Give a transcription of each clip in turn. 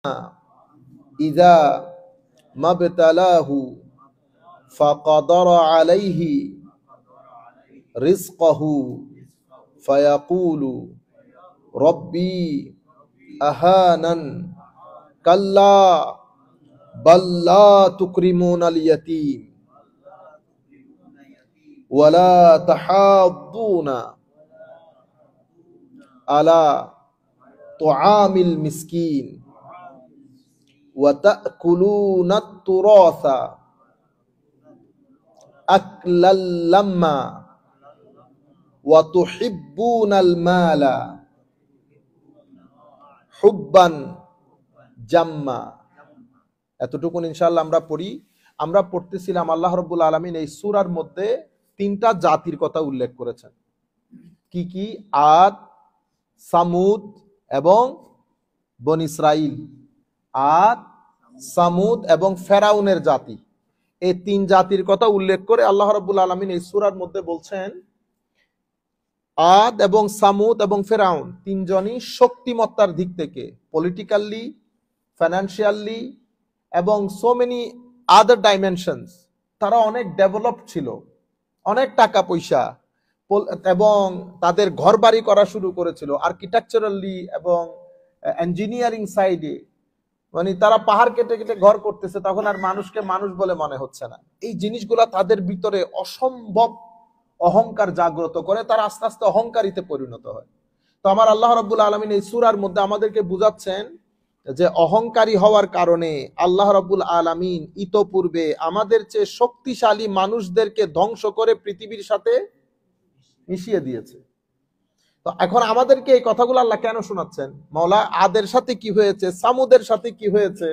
ইযা মাবতালাহু ফাকাদারা আলাইহি রিজকাহু ফায়াকুলু রব্বি আহানান কাল্লা বাল লা তুকরিমুনাল ইয়াতীম ওয়ালা তাহাদ্দুনা আলা তুআমিল মিসকিন ওয়া তাকুলুনাত তুরাসা আকলাল লাম্মা ওয়া তুহিব্বুনাল মালা হুব্বান জাম্মা। এতটুকুন ইনশাআল্লাহ আমরা পড়ি। আমরা পড়তেছিলাম আল্লাহ রাব্বুল আলামিন এই সূরার মধ্যে তিনটা জাতির কথা উল্লেখ করেছেন। কি কি? আদ, সামুদ এবং বনি ইসরাইল। আদ, সামুদ এবং ফেরাউনের জাতি, এই তিন জাতির কথা উল্লেখ করে আল্লাহ রাব্বুল আলামিন এই সূরার মধ্যে বলছেন আদ এবং সামুদ এবং ফেরাউন তিনজনই শক্তিমত্তার দিক থেকে পলিটিক্যালি, ফাইন্যান্সিয়ালি এবং সো মেনি আদার ডাইমেনশনস তারা অনেক ডেভেলপ ছিল, অনেক টাকা পয়সা এবং তাদের ঘর বাড়ি করা শুরু করেছিল আর্কিটেকচারালি এবং ইঞ্জিনিয়ারিং সাইডে। মানে তারা পাহাড় কেটে কেটে ঘর করতেছে, তখন আর মানুষকে মানুষ বলে মনে হচ্ছে না। এই জিনিসগুলা তাদের ভিতরে অসম্ভব অহংকার জাগ্রত করে, তারা আস্তে আস্তে অহংকারীতে পরিণত হয়। তো আমার আল্লাহ রাব্বুল আলামিন এই সূরার মধ্যে আমাদেরকে বুঝাচ্ছেন যে অহংকারী হওয়ার কারণে আল্লাহ রাব্বুল আলামিন ইতোপূর্বে আমাদের চেয়ে শক্তিশালী মানুষদেরকে ধ্বংস করে পৃথিবীর সাথে মিশিয়ে দিয়েছে। তো এখন আমাদেরকে এই কথাগুলো আল্লাহ কেন শোনাচ্ছেন? মাওলা আদের সাথে কি হয়েছে, সামুদের সাথে কি হয়েছে,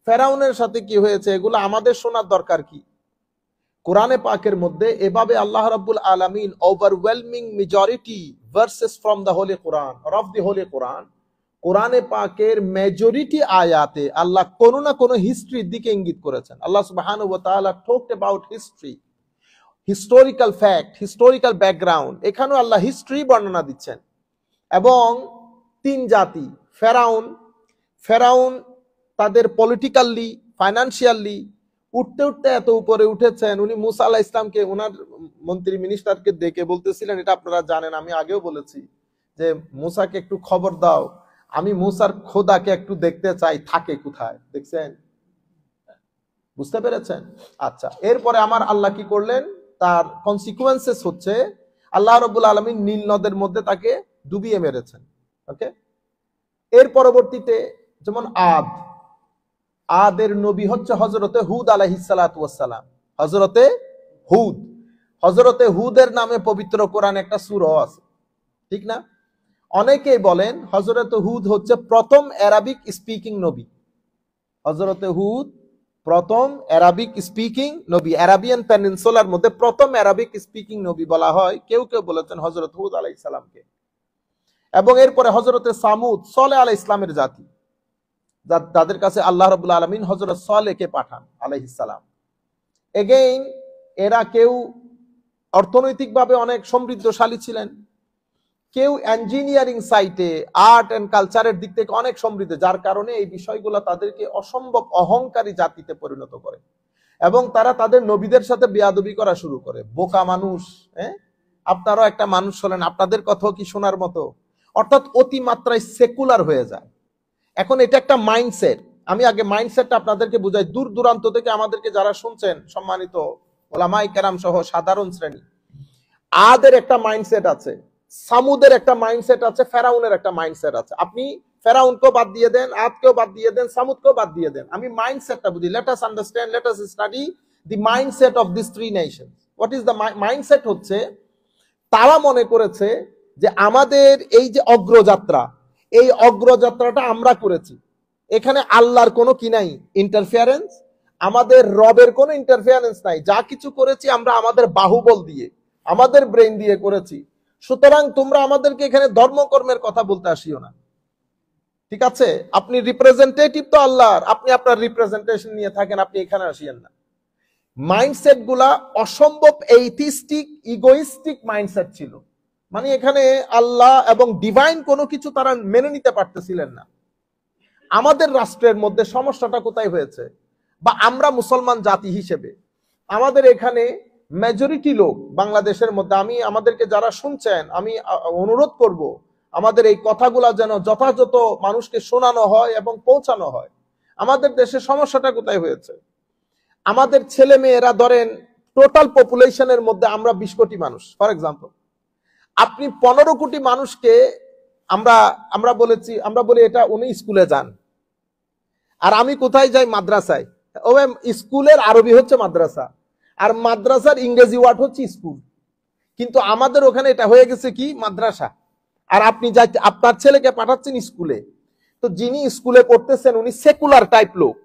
ফেরাউনের সাথে কি হয়েছে, এগুলো আমাদের শোনার দরকার কি? কোরআনে পাকের মধ্যে এভাবে আল্লাহ রাব্বুল আলামিন overwhelming majority verses from the holy Quran or of the holy Quran, কোরআনে পাকের মেজরিটি আয়াতে আল্লাহ কোনো না কোনো হিস্ট্রির দিকে ইঙ্গিত করেছেন। আল্লাহ সুবহানাহু ওয়া তাআলা talked about history, historical fact, historical background. এখানেও আল্লাহ হিস্ট্রি বর্ণনা দিচ্ছেন। এবং তিন জাতি, ফেরাউন তাদের পলিটিক্যালি, ফাইন্যান্সিয়ালি উঠতে উঠতে এত উপরে উঠেছেন, উনি মুসা আলাইহিস ইসলামকে ওনার মন্ত্রী মিনিস্টারকে ডেকে বলতেছিলেন, এটা আপনারা জানেন, আমি আগেও বলেছি, যে মুসাকে একটু খবর দাও, আমি মুসার খোদাকে একটু দেখতে চাই, থাকে কোথায়। দেখছেন? বুঝতে পেরেছেন? আচ্ছা, এরপরে আমার আল্লাহ কি করলেন? তার কনসিকুয়েন্সেস হচ্ছে আল্লাহ রাব্বুল আলামিন নীল নদের মধ্যে তাকে ডুবিয়ে মেরেছেন। ওকে, এর পরবর্তীতে যেমন আদের নবী হচ্ছে হযরতে হুদ আলাইহিস সালাতু ওয়াস সালাম। হযরতে হুদের নামে পবিত্র কোরআনে একটা সূরা আছে, ঠিক না? অনেকেই বলেন হযরতে হুদ হচ্ছে প্রথম অ্যারাবিক স্পিকিং নবী। হযরতে হুদ প্রথম অ্যারাবিক স্পিকিং নবী, অ্যারাবিয়ান পেনিনসুলার মধ্যে প্রথম অ্যারাবিক স্পিকিং নবী বলা হয়। কেউ কেউ বলেছেন হযরত হুদ আলাইহিস সালামকে। এবং এরপরে হযরতে সামুদ, সালেহ আলাইহিস ইসলামের জাতি, তাদের কাছে আল্লাহ রাব্বুল আলামিন হযরত সালেহকে পাঠান আলাইহিস সালাম। এগেইন এরা কেউ অর্থনৈতিকভাবে অনেক সমৃদ্ধশালী ছিলেন, কেউ ইঞ্জিনিয়ারিং সাইটে, আর্ট এন্ড কালচারের দিক থেকে অনেক সমৃদ্ধ, যার কারণে এই বিষয়গুলো তাদেরকে অসম্ভব অহংকারী জাতিতে পরিণত করে এবং তারা তাদের নবীদের সাথে বেয়াদবি করা শুরু করে। বোকা মানুষ, আপনারাও একটা মানুষ হলেন, আপনাদের কথাও কি শোনার মতো? অর্থাৎ অতিমাত্রায় সেকুলার হয়ে যায়। এখন এটা একটা মাইন্ডসেট। আমি আগে মাইন্ডসেটটা আপনাদেরকে বুঝাই। দূর দূরান্ত থেকে আমাদেরকে যারা শুনছেন, সম্মানিত ওলামায়ে কেরাম সহ সাধারণ শ্রেণী, আদের একটা মাইন্ডসেট আছে, সামুদের একটা মাইন্ডসেট আছে, ফেরাউনের একটা মাইন্ডসেট আছে। আপনি ফেরাউনকেও বাদ দিয়ে দেন, আদকেও বাদ দিয়ে দেন, সামুদকেও বাদ দিয়ে দেন। আমি মাইন্ডসেটটা বুঝি। Let us understand, let us study the mindset of this three Nations. What is the mindset? হচ্ছে তারা মনে করেছে যে আমাদের এই যে অগ্রযাত্রা, এই অগ্রযাত্রাটা আমরা করেছি, এখানে আল্লাহর কোনো কি নাই, ইন্টারফিয়ারেন্স, আমাদের রবের কোনো ইন্টারফিয়ারেন্স নাই, যা কিছু করেছি আমরা আমাদের বাহুবল দিয়ে, আমাদের ব্রেন দিয়ে করেছি, সুতরাং তোমরা আমাদেরকে এখানে ধর্মকর্মের কথা বলতে আসিও না। ঠিক আছে? আপনি রিপ্রেজেন্টেটিভ তো আল্লাহর, আপনি আপনার রিপ্রেজেন্টেশন নিয়ে থাকেন, আপনি এখানে আসিয়েন না। মাইন্ডসেট গুলা অসম্ভব এইথিস্টিক, ইগোইস্টিক মাইন্ডসেট ছিল। মানে এখানে আল্লাহ এবং ডিভাইন কোনো কিছু তারা মেনে নিতে পারতেছিলেন না। আমাদের রাষ্ট্রের মধ্যে সমস্যাটা কোথায় হয়েছে, বা আমরা মুসলমান জাতি হিসেবে আমাদের এখানে মেজরিটি লোক বাংলাদেশের মধ্যে, আমি আমাদেরকে যারা শুনছেন আমি অনুরোধ করব আমাদের এই কথাগুলা যেন যথাযথ মানুষকে শোনানো হয় এবং পৌঁছানো হয়। আমাদের দেশে সমস্যাটা কোথায় হয়েছে, আমাদের ছেলে মেয়েরা ধরেন টোটাল পপুলেশনের মধ্যে আমরা 20 কোটি মানুষ, ফর এক্সাম্পল আপনি 15 কোটি মানুষকে আমরা বলি এটা উনি স্কুলে যান, আর আমি কোথায় যাই, মাদ্রাসায়। স্কুলের আরবি হচ্ছে মাদ্রাসা, আর মাদ্রাসার ইংরেজি ওয়ার্ড হচ্ছে স্কুল, কিন্তু আমাদের ওখানে এটা হয়ে গেছে কি মাদ্রাসা। আর আপনি আপনার ছেলেকে পাঠাচ্ছেন স্কুলে, তো যিনি স্কুলে পড়তেছেন উনি সেকুলার টাইপ লোক।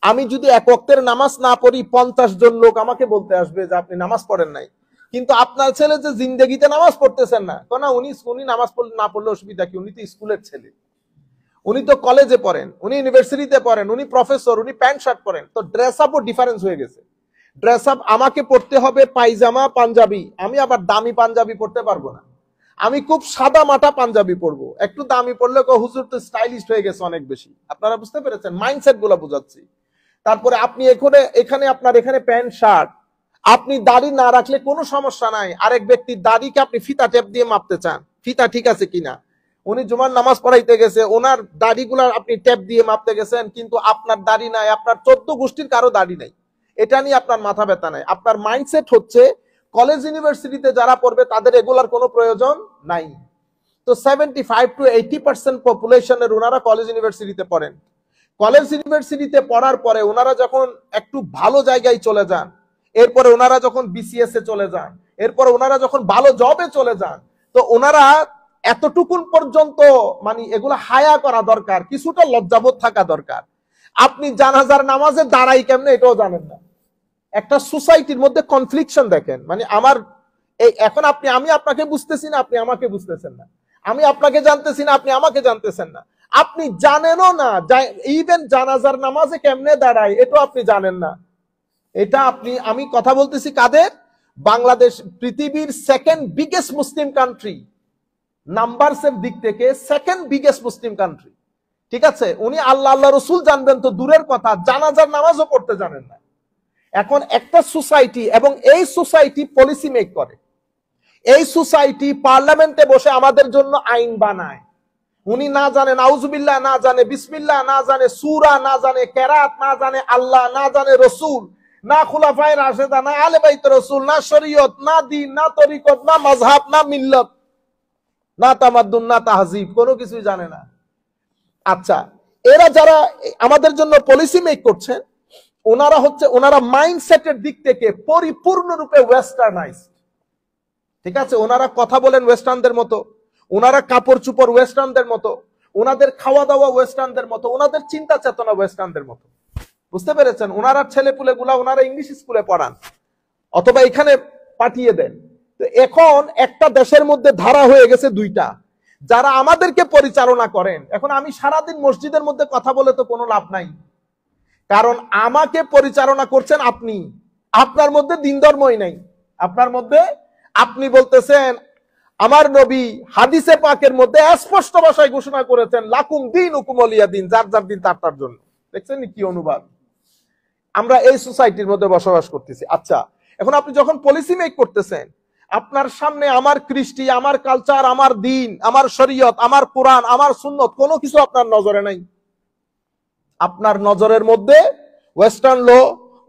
আমি যদি এক ওয়াক্তের নামাজ না পড়ি 50 জন লোক আমাকে বলতে আসবে যে আপনি নামাজ পড়েন নাই। কিন্তু আপনার ছেলে যে জিন্দেগিতে নামাজ পড়তেছেন না, কেন উনি নামাজ না পড়লে অসুবিধা কি, উনি তো স্কুলের ছেলে, উনি তো কলেজে পড়েন, উনি ইউনিভার্সিটিতে পড়েন, উনি প্রফেসর, উনি প্যান্ট শার্ট পরেন। তো ড্রেস আপও ডিফারেন্স হয়ে গেছে। ড্রেস আপ আমাকে পড়তে হবে পায়জামা পাঞ্জাবি, আমি আবার দামি পাঞ্জাবি পড়তে পারবো না, আমি খুব সাদা মাটা পাঞ্জাবি পরবো। একটু দামি পড়লে হুজুর তো স্টাইলিশ হয়ে গেছে অনেক বেশি। আপনারা বুঝতে পেরেছেন মাইন্ডসেট গুলো বোঝাচ্ছি। তারপরে আপনি এখানে আপনার এখানে প্যান্ট শার্ট, আপনি দাড়ি না রাখলে কোনো সমস্যা নাই। আরেক ব্যক্তির দাড়িকে আপনি ফিতা টেপ দিয়ে মাপতে চান, ফিতা ঠিক আছে কিনা, উনি জুমার নামাজ পড়াইতে গেছে, ওনার দাড়িগুলার আপনি টেপ দিয়ে মাপতে গেছেন, কিন্তু আপনার দাড়ি নাই, আপনার 14 গোষ্ঠীর কারো দাড়ি নাই, এটা নিয়ে আপনার মাথা ব্যথা নাই। আপনার মাইন্ডসেট হচ্ছে কলেজ ইউনিভার্সিটিতে যারা পড়বে তাদের এগুলার কোনো প্রয়োজন নাই। তো 75 to 80% পপুলেশনের ওনারা কলেজ ইউনিভার্সিটিতে পড়েন। কলেজ ইউনিভার্সিটিতে পড়ার পরে ওনারা যখন একটু ভালো জায়গায় চলে যান, এরপরে ওনারা যখন বিসিএস এ চলে যান, এরপরে ওনারা যখন ভালো জবে চলে যান, তো ওনারা এতটুকুন পর্যন্ত মানে এগুলো হায়া করা দরকার, কিছুটা লজ্জাবোধ থাকা দরকার। আপনি জানাজার নামাজে দাঁড়াই কেমনে এটাও জানেন না। একটা সোসাইটির মধ্যে কনফ্লিকশন দেখেন, মানে আমার এই এখন আমি আপনাকে বুঝতেছি না, আপনি আমাকে বুঝতেছেন না, আমি আপনাকে জানতেছি না, আপনি আমাকে জানতেছেন না, আপনি জানেনও না ইভেন জানাজার নামাজে কেমনে দাঁড়ায় এটাও আপনি জানেন না। এটা আমি কথা বলতেছি কাদের, বাংলাদেশ পৃথিবীর সেকেন্ড বিগেস্ট মুসলিম কান্ট্রি, নাম্বারসের দিক থেকে সেকেন্ড বিগেস্ট মুসলিম কান্ট্রি, ঠিক আছে। উনি আল্লাহ রসুল জানবেন তো দূরের কথা, জানাজার নামাজও পড়তে জানেন না। এখন একটা সোসাইটি, এবং এই সোসাইটি পলিসি মেক করে, এই সোসাইটি পার্লামেন্টে বসে আমাদের জন্য আইন বানায়। উনি না জানে নাউজুবিল্লাহ, না জানে বিসমিল্লাহ, না জানে সূরা, না জানে কেরাত, না জানে আল্লাহ, না জানে রসুল, না খুলাফায়ে রাশেদা, না আহলে বাইত রসুল, না শরীয়ত, না দ্বীন, না তরিকত, না মাযহাব, না মিল্লত, না তামাদ্দুন, না তাহজিব, কোনো কিছুই জানে না। আচ্ছা, এরা যারা আমাদের জন্য পলিসি মেক করছেন, ওনারা মাইন্ডসেটের দিক থেকে পরিপূর্ণরূপে ওয়েস্টার্নাইজড, ঠিক আছে। ওনারা কথা বলেন ওয়েস্টার্নদের মতো, ওনারা কাপড় চুপড় ওয়েস্টার্নদের মতো, ওনাদের খাওয়া দাওয়া ওয়েস্টার্নদের মতো, ওনাদের চিন্তা চেতনা ওয়েস্টার্নদের মতো, বুঝতে পেরেছেন। ওনারা ছেলেপুলে গুলা ওনারা ইংলিশ স্কুলে পড়ান অথবা এখানে পাঠিয়ে দেন। তো এখন একটা দেশের মধ্যে ধারা হয়ে গেছে দুইটা, যারা আমাদেরকে পরিচালনা করেন। এখন আমি সারাদিন মসজিদের মধ্যে কথা বলে তো কোনো লাভ নাই, কারণ আমাকে পরিচালনা করছেন আপনি, আপনার মধ্যে দিন ধর্মই নাই। আপনার মধ্যে আপনি বলতেছেন আমার নবী হাদিসে পাকের মধ্যে স্পষ্ট ভাষায় ঘোষণা করেছেন লাকুম দীনুকুম ওয়ালিয়া দিন, যার যার দিন তার তার জন্য। দেখছেন কি অনুবাদ, আমরা এই সোসাইটির মধ্যে বসবাস করতেছি। আচ্ছা, এখন আপনি যখন পলিসি মেক করতেছেন, আপনার সামনে আমার কৃষ্টি, আমার কালচার, আমার দিন, আমার শরীয়ত, আমার কোরআন, আমার সুন্নত কোনো কিছু আপনার নজরে নাই। আপনার নজরের মধ্যে western law,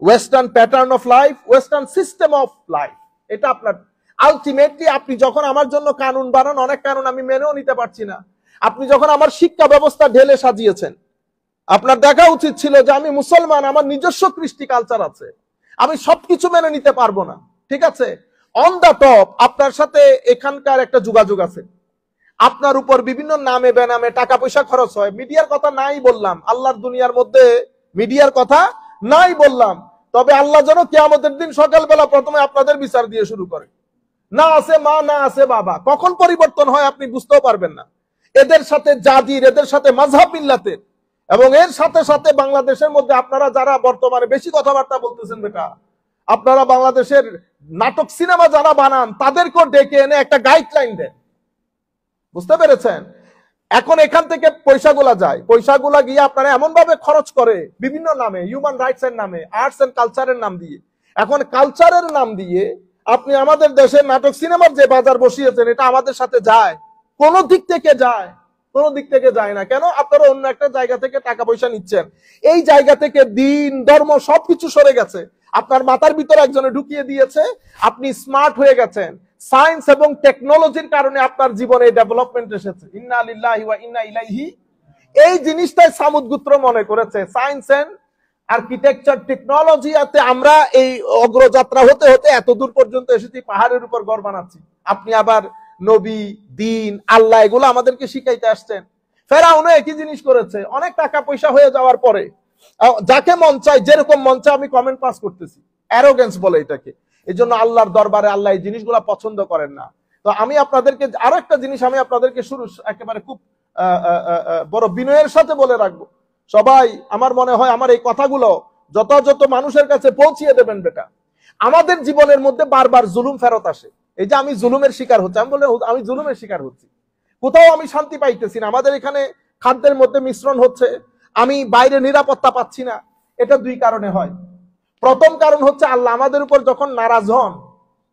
western pattern of life, western system of life, এটা আপনার আলটিমেটলি। আপনি যখন আমার জন্য কানুন বানান, অনেক কানুন আমি মেনেও নিতে পারছি না। আপনি যখন আমার শিক্ষা ব্যবস্থা ঢেলে সাজিয়েছেন, আপনার দেখা উচিত ছিল যে আমি মুসলমান, আমার নিজস্ব কৃষ্টি কালচার আছে, আমি সবকিছু মেনে নিতে পারবো না, ঠিক আছে। অন দা টপ আপনার সাথে এখানকার একটা যোগাযোগ আছে, আপনার উপর বিভিন্ন নামে বেনামে টাকা পয়সা খরচ হয়। মিডিয়ার কথা নাই বললাম, আল্লাহর দুনিয়ার মধ্যে মিডিয়ার কথা নাই বললাম, তবে আল্লাহ যেন কিয়ামতের দিন সকালবেলা প্রথমে আপনাদের বিচার দিয়ে শুরু করে। না আছে মা, না আছে বাবা, কখন পরিবর্তন হয় আপনি বুঝতেও পারবেন না। এদের সাথে জাতির, এদের সাথে মাযহাব মিল্লাতের, এবং এর সাথে সাথে বাংলাদেশের মধ্যে আপনারা যারা বর্তমানে বেশি কথাবার্তা বলতেছেন, বেটা আপনারা বাংলাদেশের নাটক সিনেমা যারা বানান তাদেরকেও ডেকে এনে একটা গাইডলাইন দেন, বুঝতে পেরেছেন। এখন এখান থেকে পয়সাগুলা যায়, পয়সাগুলা গিয়ে আপনারা এমন ভাবে খরচ করে বিভিন্ন নামে, হিউম্যান রাইটস এর নামে, আর্টস এন্ড কালচারের নাম দিয়ে। এখন কালচারের নাম দিয়ে আপনি আমাদের দেশের নাটক সিনেমার যে বাজার বসিয়েছেন, এটা আমাদের সাথে যায়? কোন দিক থেকে যায়? কোন দিক থেকে যায় না। কেন? আপনারা অন্য একটা জায়গা থেকে টাকা পয়সা নিচ্ছেন। এই জায়গা থেকে দিন ধর্ম সবকিছু সরে গেছে, আপনার মাথার ভিতরে একজনে ঢুকিয়ে দিয়েছে, আপনি স্মার্ট হয়ে গেছেন। সায়েন্স এবং টেকনোলজির কারণে আপনার জীবনে ডেভেলপমেন্ট এসেছে। ইন্না লিল্লাহি ওয়া ইন্না ইলাইহি। এই জিনিসটাই সামুদ গোত্র মনে করেছে। সায়েন্স এন্ড আর্কিটেকচার টেকনোলজিতে আমরা এই অগ্রযাত্রা হতে হতে এত দূর পর্যন্ত এসেছি, পাহাড়ের উপর ঘর বানাচ্ছি। আপনি আবার নবী, দিন, আল্লাহ এগুলো আমাদেরকে শিখাইতে আসছেন। ফেরাউনও একই জিনিস করেছে। অনেক টাকা পয়সা হয়ে যাওয়ার পরে যাকে মন চায়, যেরকম মন চায় আমি কমেন্ট পাস করতেছি, অ্যারোগেন্স বলে এটাকে। এই জন্য আল্লাহর দরবারে আল্লাহ এই জিনিসগুলো পছন্দ করেন না। তো আমি আপনাদেরকে আরো একটা জিনিস আমি আপনাদেরকে শুরু একেবারে খুব বড় বিনয়ের সাথে বলে রাখবো। সবাই আমার মনে হয় আমার এই কথাগুলো যথাযথ মানুষের কাছে পৌঁছিয়ে দেবেন। বেটা, আমাদের জীবনের মধ্যে বারবার জুলুম ফেরত আসে। এই যে আমি জুলুমের শিকার হচ্ছি, আমি বলে আমি জুলুমের শিকার হচ্ছি, কোথাও আমি শান্তি পাইতেছি না। আমাদের এখানে খাদ্যের মধ্যে মিশ্রণ হচ্ছে, আমি বাইরে নিরাপত্তা পাচ্ছি না। এটা দুই কারণে হয়। প্রথম কারণ হচ্ছে আল্লাহ আমাদের উপর যখন নারাজ হন,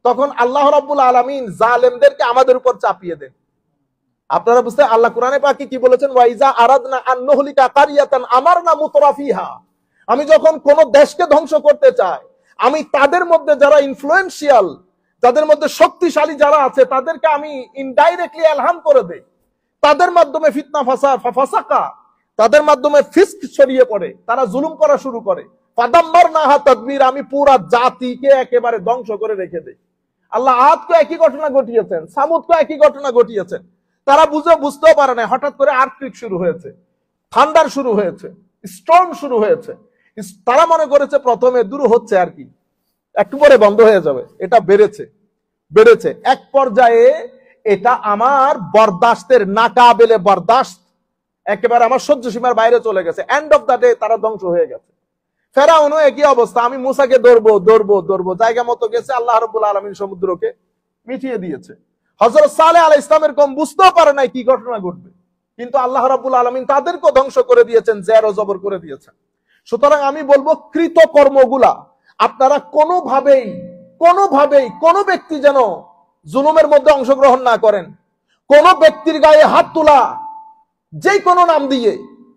তখন আল্লাহ রাব্বুল আলামিন জালেমদেরকে আমাদের উপর চাপিয়ে দেন। আপনারা বুঝতে, আল্লাহ কোরআনে পাকে কি বলেছেন? ওয়াইজা আরাদনা আন নুহলিকা কারিয়াতান আমারনা মুতরাফিহা। আমি যখন কোন দেশকে ধ্বংস করতে চাই, আমি তাদের মধ্যে যারা ইনফ্লুয়েন্সিয়াল, তাদের মধ্যে শক্তিশালী যারা আছে, তাদেরকে আমি ইনডাইরেক্টলি এলহাম করে দেই। তাদের মাধ্যমে ফিতনা ফাসাকা, তাদের মাধ্যমে ফিস্ক ছড়িয়ে পড়ে, তারা জুলুম করা শুরু করে। ফাদাম্মারনাহা তাদবীর, আমি পুরা জাতিকে একেবারে ধ্বংস করে রেখে দেই। আল্লাহ আদকে একই ঘটনা ঘটিয়েছেন, সামুদকে একই ঘটনা ঘটিয়েছেন। তারা বুঝতেও পারে না, হঠাৎ করে আর্থকুইক শুরু হয়েছে, থান্ডার শুরু হয়েছে, স্টর্ম শুরু হয়েছে। তারা মনে করেছে প্রথমে দূর হচ্ছে আর কি, একটু পরে বন্ধ হয়ে যাবে। এটা বেড়েছে বেড়েছে, এক পর্যায়ে এটা আমার বরদাস্তের নাকাবেলে বরদাস্ত, একেবারে আমার সহ্য সীমার বাইরে চলে গেছে। এন্ড অফ দ্য ডে তারা ধ্বংস হয়ে গেছে। ফেরাউনও একই অবস্থা। আমি মুসাকে ধরবো, জায়গা মতো গেছে, আল্লাহ রাব্বুল আলামিন সমুদ্রকে মিটিয়ে দিয়েছে। হযরত সালেহ আলাইহিস সালামের কম বুঝতেও পারে নাই কি ঘটনা ঘটবে, কিন্তু আল্লাহ রাব্বুল আলামিন তাদেরকে ধ্বংস করে দিয়েছেন, জের ও জবর করে দিয়েছেন। সুতরাং আমি বলবো, কৃত কর্মগুলা আপনারা কোনোভাবেই কোন ব্যক্তি যেন জুলুমের মধ্যে অংশগ্রহণ না করেন। কোন ব্যক্তির গায়ে হাত তোলা, যে কোনো নাম দিয়ে,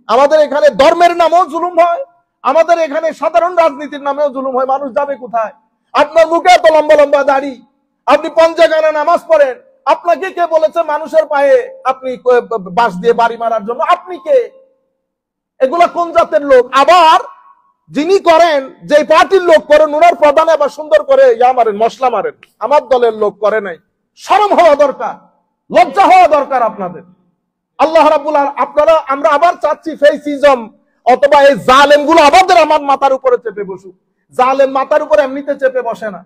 আমাদের এখানে ধর্মের নামেও জুলুম হয়, আমাদের এখানে সাধারণ রাজনীতির নামেও জুলুম হয়। মানুষ যাবে কোথায়? আপনার মুখে এত লম্বা লম্বা দাড়ি, আপনি পঞ্চগানা নামাজ পড়েন, আপনাকে কে বলেছে মানুষের পায়ে আপনি বাঁশ দিয়ে বাড়ি মারার জন্য? আপনি কে? এগুলা কোন জাতের লোক? আবার যিনি করেন, যে পার্টির লোক করেন, ওনার প্রধানে আবার সুন্দর করে ইয়া মারেন, মশলা মারেন। আমার দলের লোক করে নাই। শরম হওয়া দরকার, লজ্জা হওয়া দরকার আপনাদের। আল্লাহ রাব্বুল আলামিন, আপনারা, আমরা আবার চাচ্ছি ফেসিজম অথবা এই জালেম গুলো আমাদের আমার মাথার উপরে চেপে বসুক। জালেম মাথার উপর এমনিতে চেপে বসে না।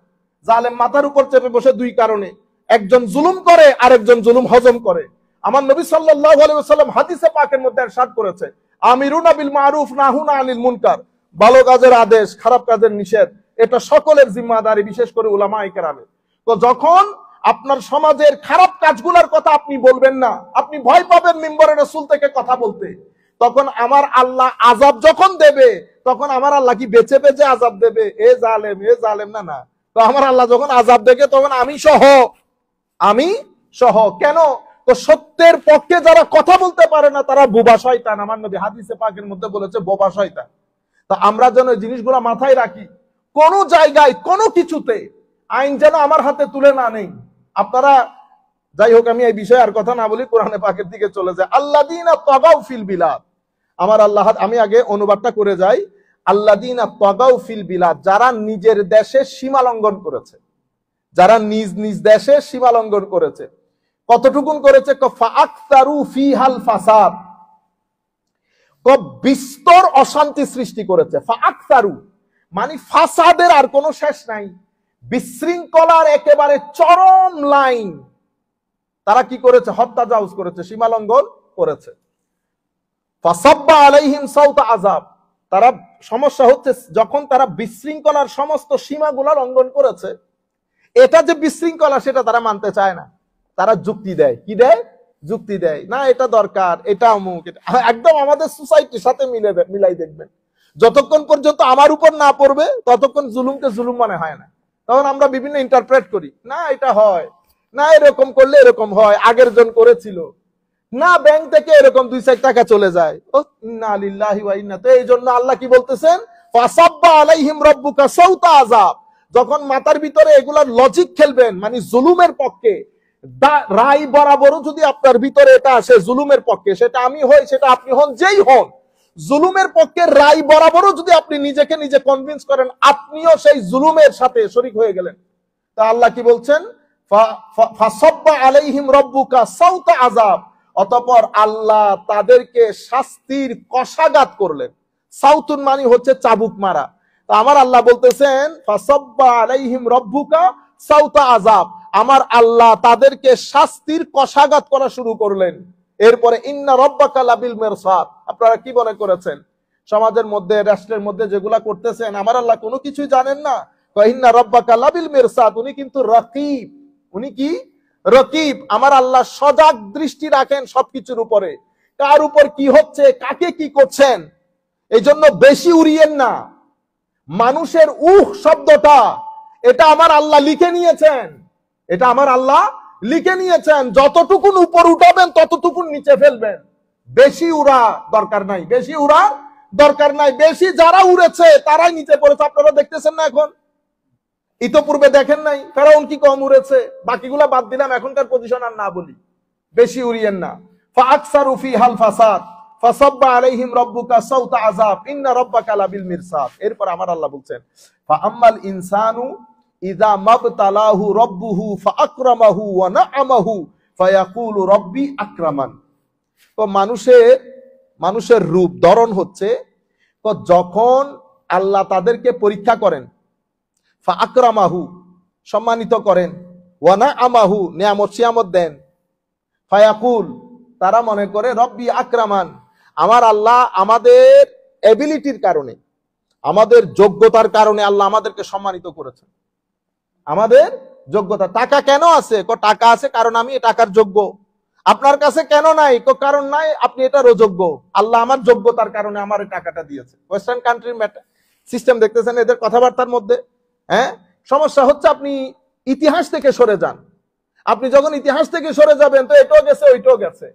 জালেম মাথার উপর চেপে বসে দুই কারণে, একজন জুলুম করে, আরেকজন জুলুম হজম করে। আমার নবী সাল্লাল্লাহু আলাইহি ওয়াসাল্লাম হাদিসে পাকের মধ্যে ইরশাদ করেছে, আমিরুনা বিল মারুফ নাহুনা আনিল মুনকার। ভালো কাজের আদেশ, খারাপ কাজের নিষেধ, এটা সকলের জিম্মাদারি, বিশেষ করে উলামায়ে কেরামের। তো যখন আপনার সমাজের খারাপ কাজগুলোর কথা আপনি বলবেন না, আপনি ভয় পাবেন মিম্বরে রাসূল থেকে কথা বলতে, তখন আমার আল্লাহ আযাব যখন দেবে, তখন আমার আল্লাহ কি বেঁচে বেঁচে আযাব দেবে? এ জালেম না। তো আমার আল্লাহ যখন আযাব দেখে, তখন আমি সহ কেন? তো সত্যের পক্ষে যারা কথা বলতে পারে না, তারা বোবা শয়তান। আমার নবী হাদিসে পাকের মধ্যে বলেছে বোবা শয়তান। তা আমরা যেন জিনিসগুলো মাথায় রাখি, কোন জায়গায় কোন কিছুতে আইন যেন আমার হাতে তুলে না নেই। আপনারা, যাই হোক, আমি এই বিষয়ে আর কথা না বলি, কোরআনে পাকের দিকে চলে যায়। আল্লাযীনা তাগাউ ফিল বিলাদ, আমার আল্লাহ, আমি আগে অনুবাদটা করে যাই। আল্লাযীনা তাগাউ ফিল বিলাদ, যারা নিজের দেশে সীমা লঙ্ঘন করেছে, যারা নিজ দেশে সীমা লঙ্ঘন করেছে। কতটুকুন করেছে? ফাআকতারু ফিহাল ফাসাদ, বিস্তর অশান্তি সৃষ্টি করেছে। ফাআকতারু মানে ফাসাদের আর কোনো শেষ নাই, বিশৃঙ্খলার একেবারে চরম লাইন। তারা কি করেছে? হত্যাজাউজ করেছে, সীমা লঙ্ঘন করেছে। ফাসাব্বা আলাইহিম সাউতা আযাব, তারা, সমস্যা হচ্ছে যখন তারা বিশৃঙ্খলার সমস্ত সীমাগুলো লঙ্ঘন করেছে, এটা যে বিশৃঙ্খলা সেটা তারা মানতে চায় না। তারা যুক্তি দেয়, কি দেয়? যুক্তি দেয়, না এটা দরকার, এটা অমুক, একদম আমাদের সোসাইটির সাথে মিলাই দেখবেন। যতক্ষণ পর্যন্ত আমার উপর না পড়বে ততক্ষণ জুলুমকে জুলুম মনে হয় না। তখন আমরা বিভিন্ন ইন্টারপ্রেট করি, না এটা হয়, না এরকম করলে এরকম হয়, আগের জন করেছিল, না ব্যাংক থেকে এরকম 2-4 টাকা চলে যায়। ও ইন্না লিল্লাহি ওয়া ইন্না। তো এই জন্য আল্লাহ কি বলতেছেন, ফাসাব্বা আলাইহিম রাব্বুকা সাউতা আযাব। যখন মাথার ভিতরে এগুলার লজিক খেলবেন, মানে জুলুমের পক্ষে রায় বরাবরও যদি আপনার ভিতরে এটা আসে জুলুমের পক্ষে, সেটা আমি হই, সেটা আপনি হন, যেই হন, জুলুমের পক্ষে রায় বরাবরও যদি আপনি নিজেকে নিজে কনভিন্স করেন, আপনিও সেই জুলুমের সাথে শরীক হয়ে গেলেন। তা আল্লাহ কি বলছেন, ফাসাব্বা আলাইহিম রাব্বুকা সাউতা আযাব। অতঃপর আল্লাহ তাদেরকে শাস্তির কষাঘাত করলেন। সাউতুন মানে হচ্ছে চাবুক মারা। তো আমার আল্লাহ বলতেছেন, ফাসাব্বা আলাইহিম রাব্বুকা সাউতা আযাব, আমার আল্লাহ তাদেরকে শাস্তির কষাঘাত করা শুরু করলেন। এরপরে ইন্না রাব্বাকা লাবিল মিরসাদ। আপনারা কি মনে করেছেন সমাজের মধ্যে, রাষ্ট্রের মধ্যে যেগুলা করতেছেন, আমার আল্লাহ কোনো কিছুই জানেন না? ইন্না রাব্বাকা লাবিল মিরসাদ, উনি কিন্তু রকিব। উনি কি রকিব? আমার আল্লাহ সজাগ দৃষ্টি রাখেন সবকিছুর উপরে, কার উপর কি হচ্ছে, কাকে কি করছেন। এই জন্য বেশি উড়িয়েন না। মানুষের শব্দটা, এটা আমার আল্লাহ লিখে নিয়েছেন, এটা আমার আল্লাহ লিখে নিয়েছেন। যতটুকুন উপর উঠাবেন ততটুকুন নিচে ফেলবেন। বেশি উড়া দরকার নাই, বেশি উড়া দরকার নাই। বেশি যারা উড়েছে তারাই নিচে পড়েছে। আপনারা দেখতেছেন না এখন? ইতোপূর্বে দেখেন নাই ফেরাউন কি কম উড়েছে? বাকিগুলা বাদ দিলাম, এখনকার পজিশন আর না বলি। বেশি উড়িয়েন না। ফাআকসারু ফিহাল ফাসাদ ফাসাব্বা আলাইহিম রাব্বুকা সাউতা আযাব ইন্না রাব্বাকা লাবিল মিরসাদ। এরপর আমার আল্লাহ বলছেন, ফাআম্মাল ইনসানু ইযা মাবতালাহু রাব্বুহু ফাআকরামাহু ওয়া না'আমাহু ফায়াকুলু রাব্বি আকরামান। তো মানুষের রূপ ধরন হচ্ছে, তো যখন আল্লাহ তাদেরকে পরীক্ষা করেন, ফাআকরামাহু সম্মানিত করেন, ওয়া না'আমাহু নিয়ামত সিয়ামত দেন, ফায়াকুল তারা মনে করে রব্বি আকরামান, আমার আল্লাহ আমাদের এবিলিটির কারণে, আমাদের যোগ্যতার কারণে আল্লাহ আমাদেরকে সম্মানিত করেছেন। আমাদের যোগ্যতা। টাকা কেন আছে? টাকা আছে কারণ আমি টাকার যোগ্য। আপনার কাছে কেন নাই? কারণ নাই, আপনি এটার অযোগ্য। আল্লাহ আমার যোগ্যতার কারণে আমার টাকাটা দিয়েছে। ওয়েস্টার্ন কান্ট্রির সিস্টেম দেখতেছেন এদের কথাবার্তার মধ্যে। হ্যাঁ, সমস্যা হচ্ছে আপনি ইতিহাস থেকে সরে যান। আপনি যখন ইতিহাস থেকে সরে যাবেন তো এটাও গেছে ওইটাও গেছে।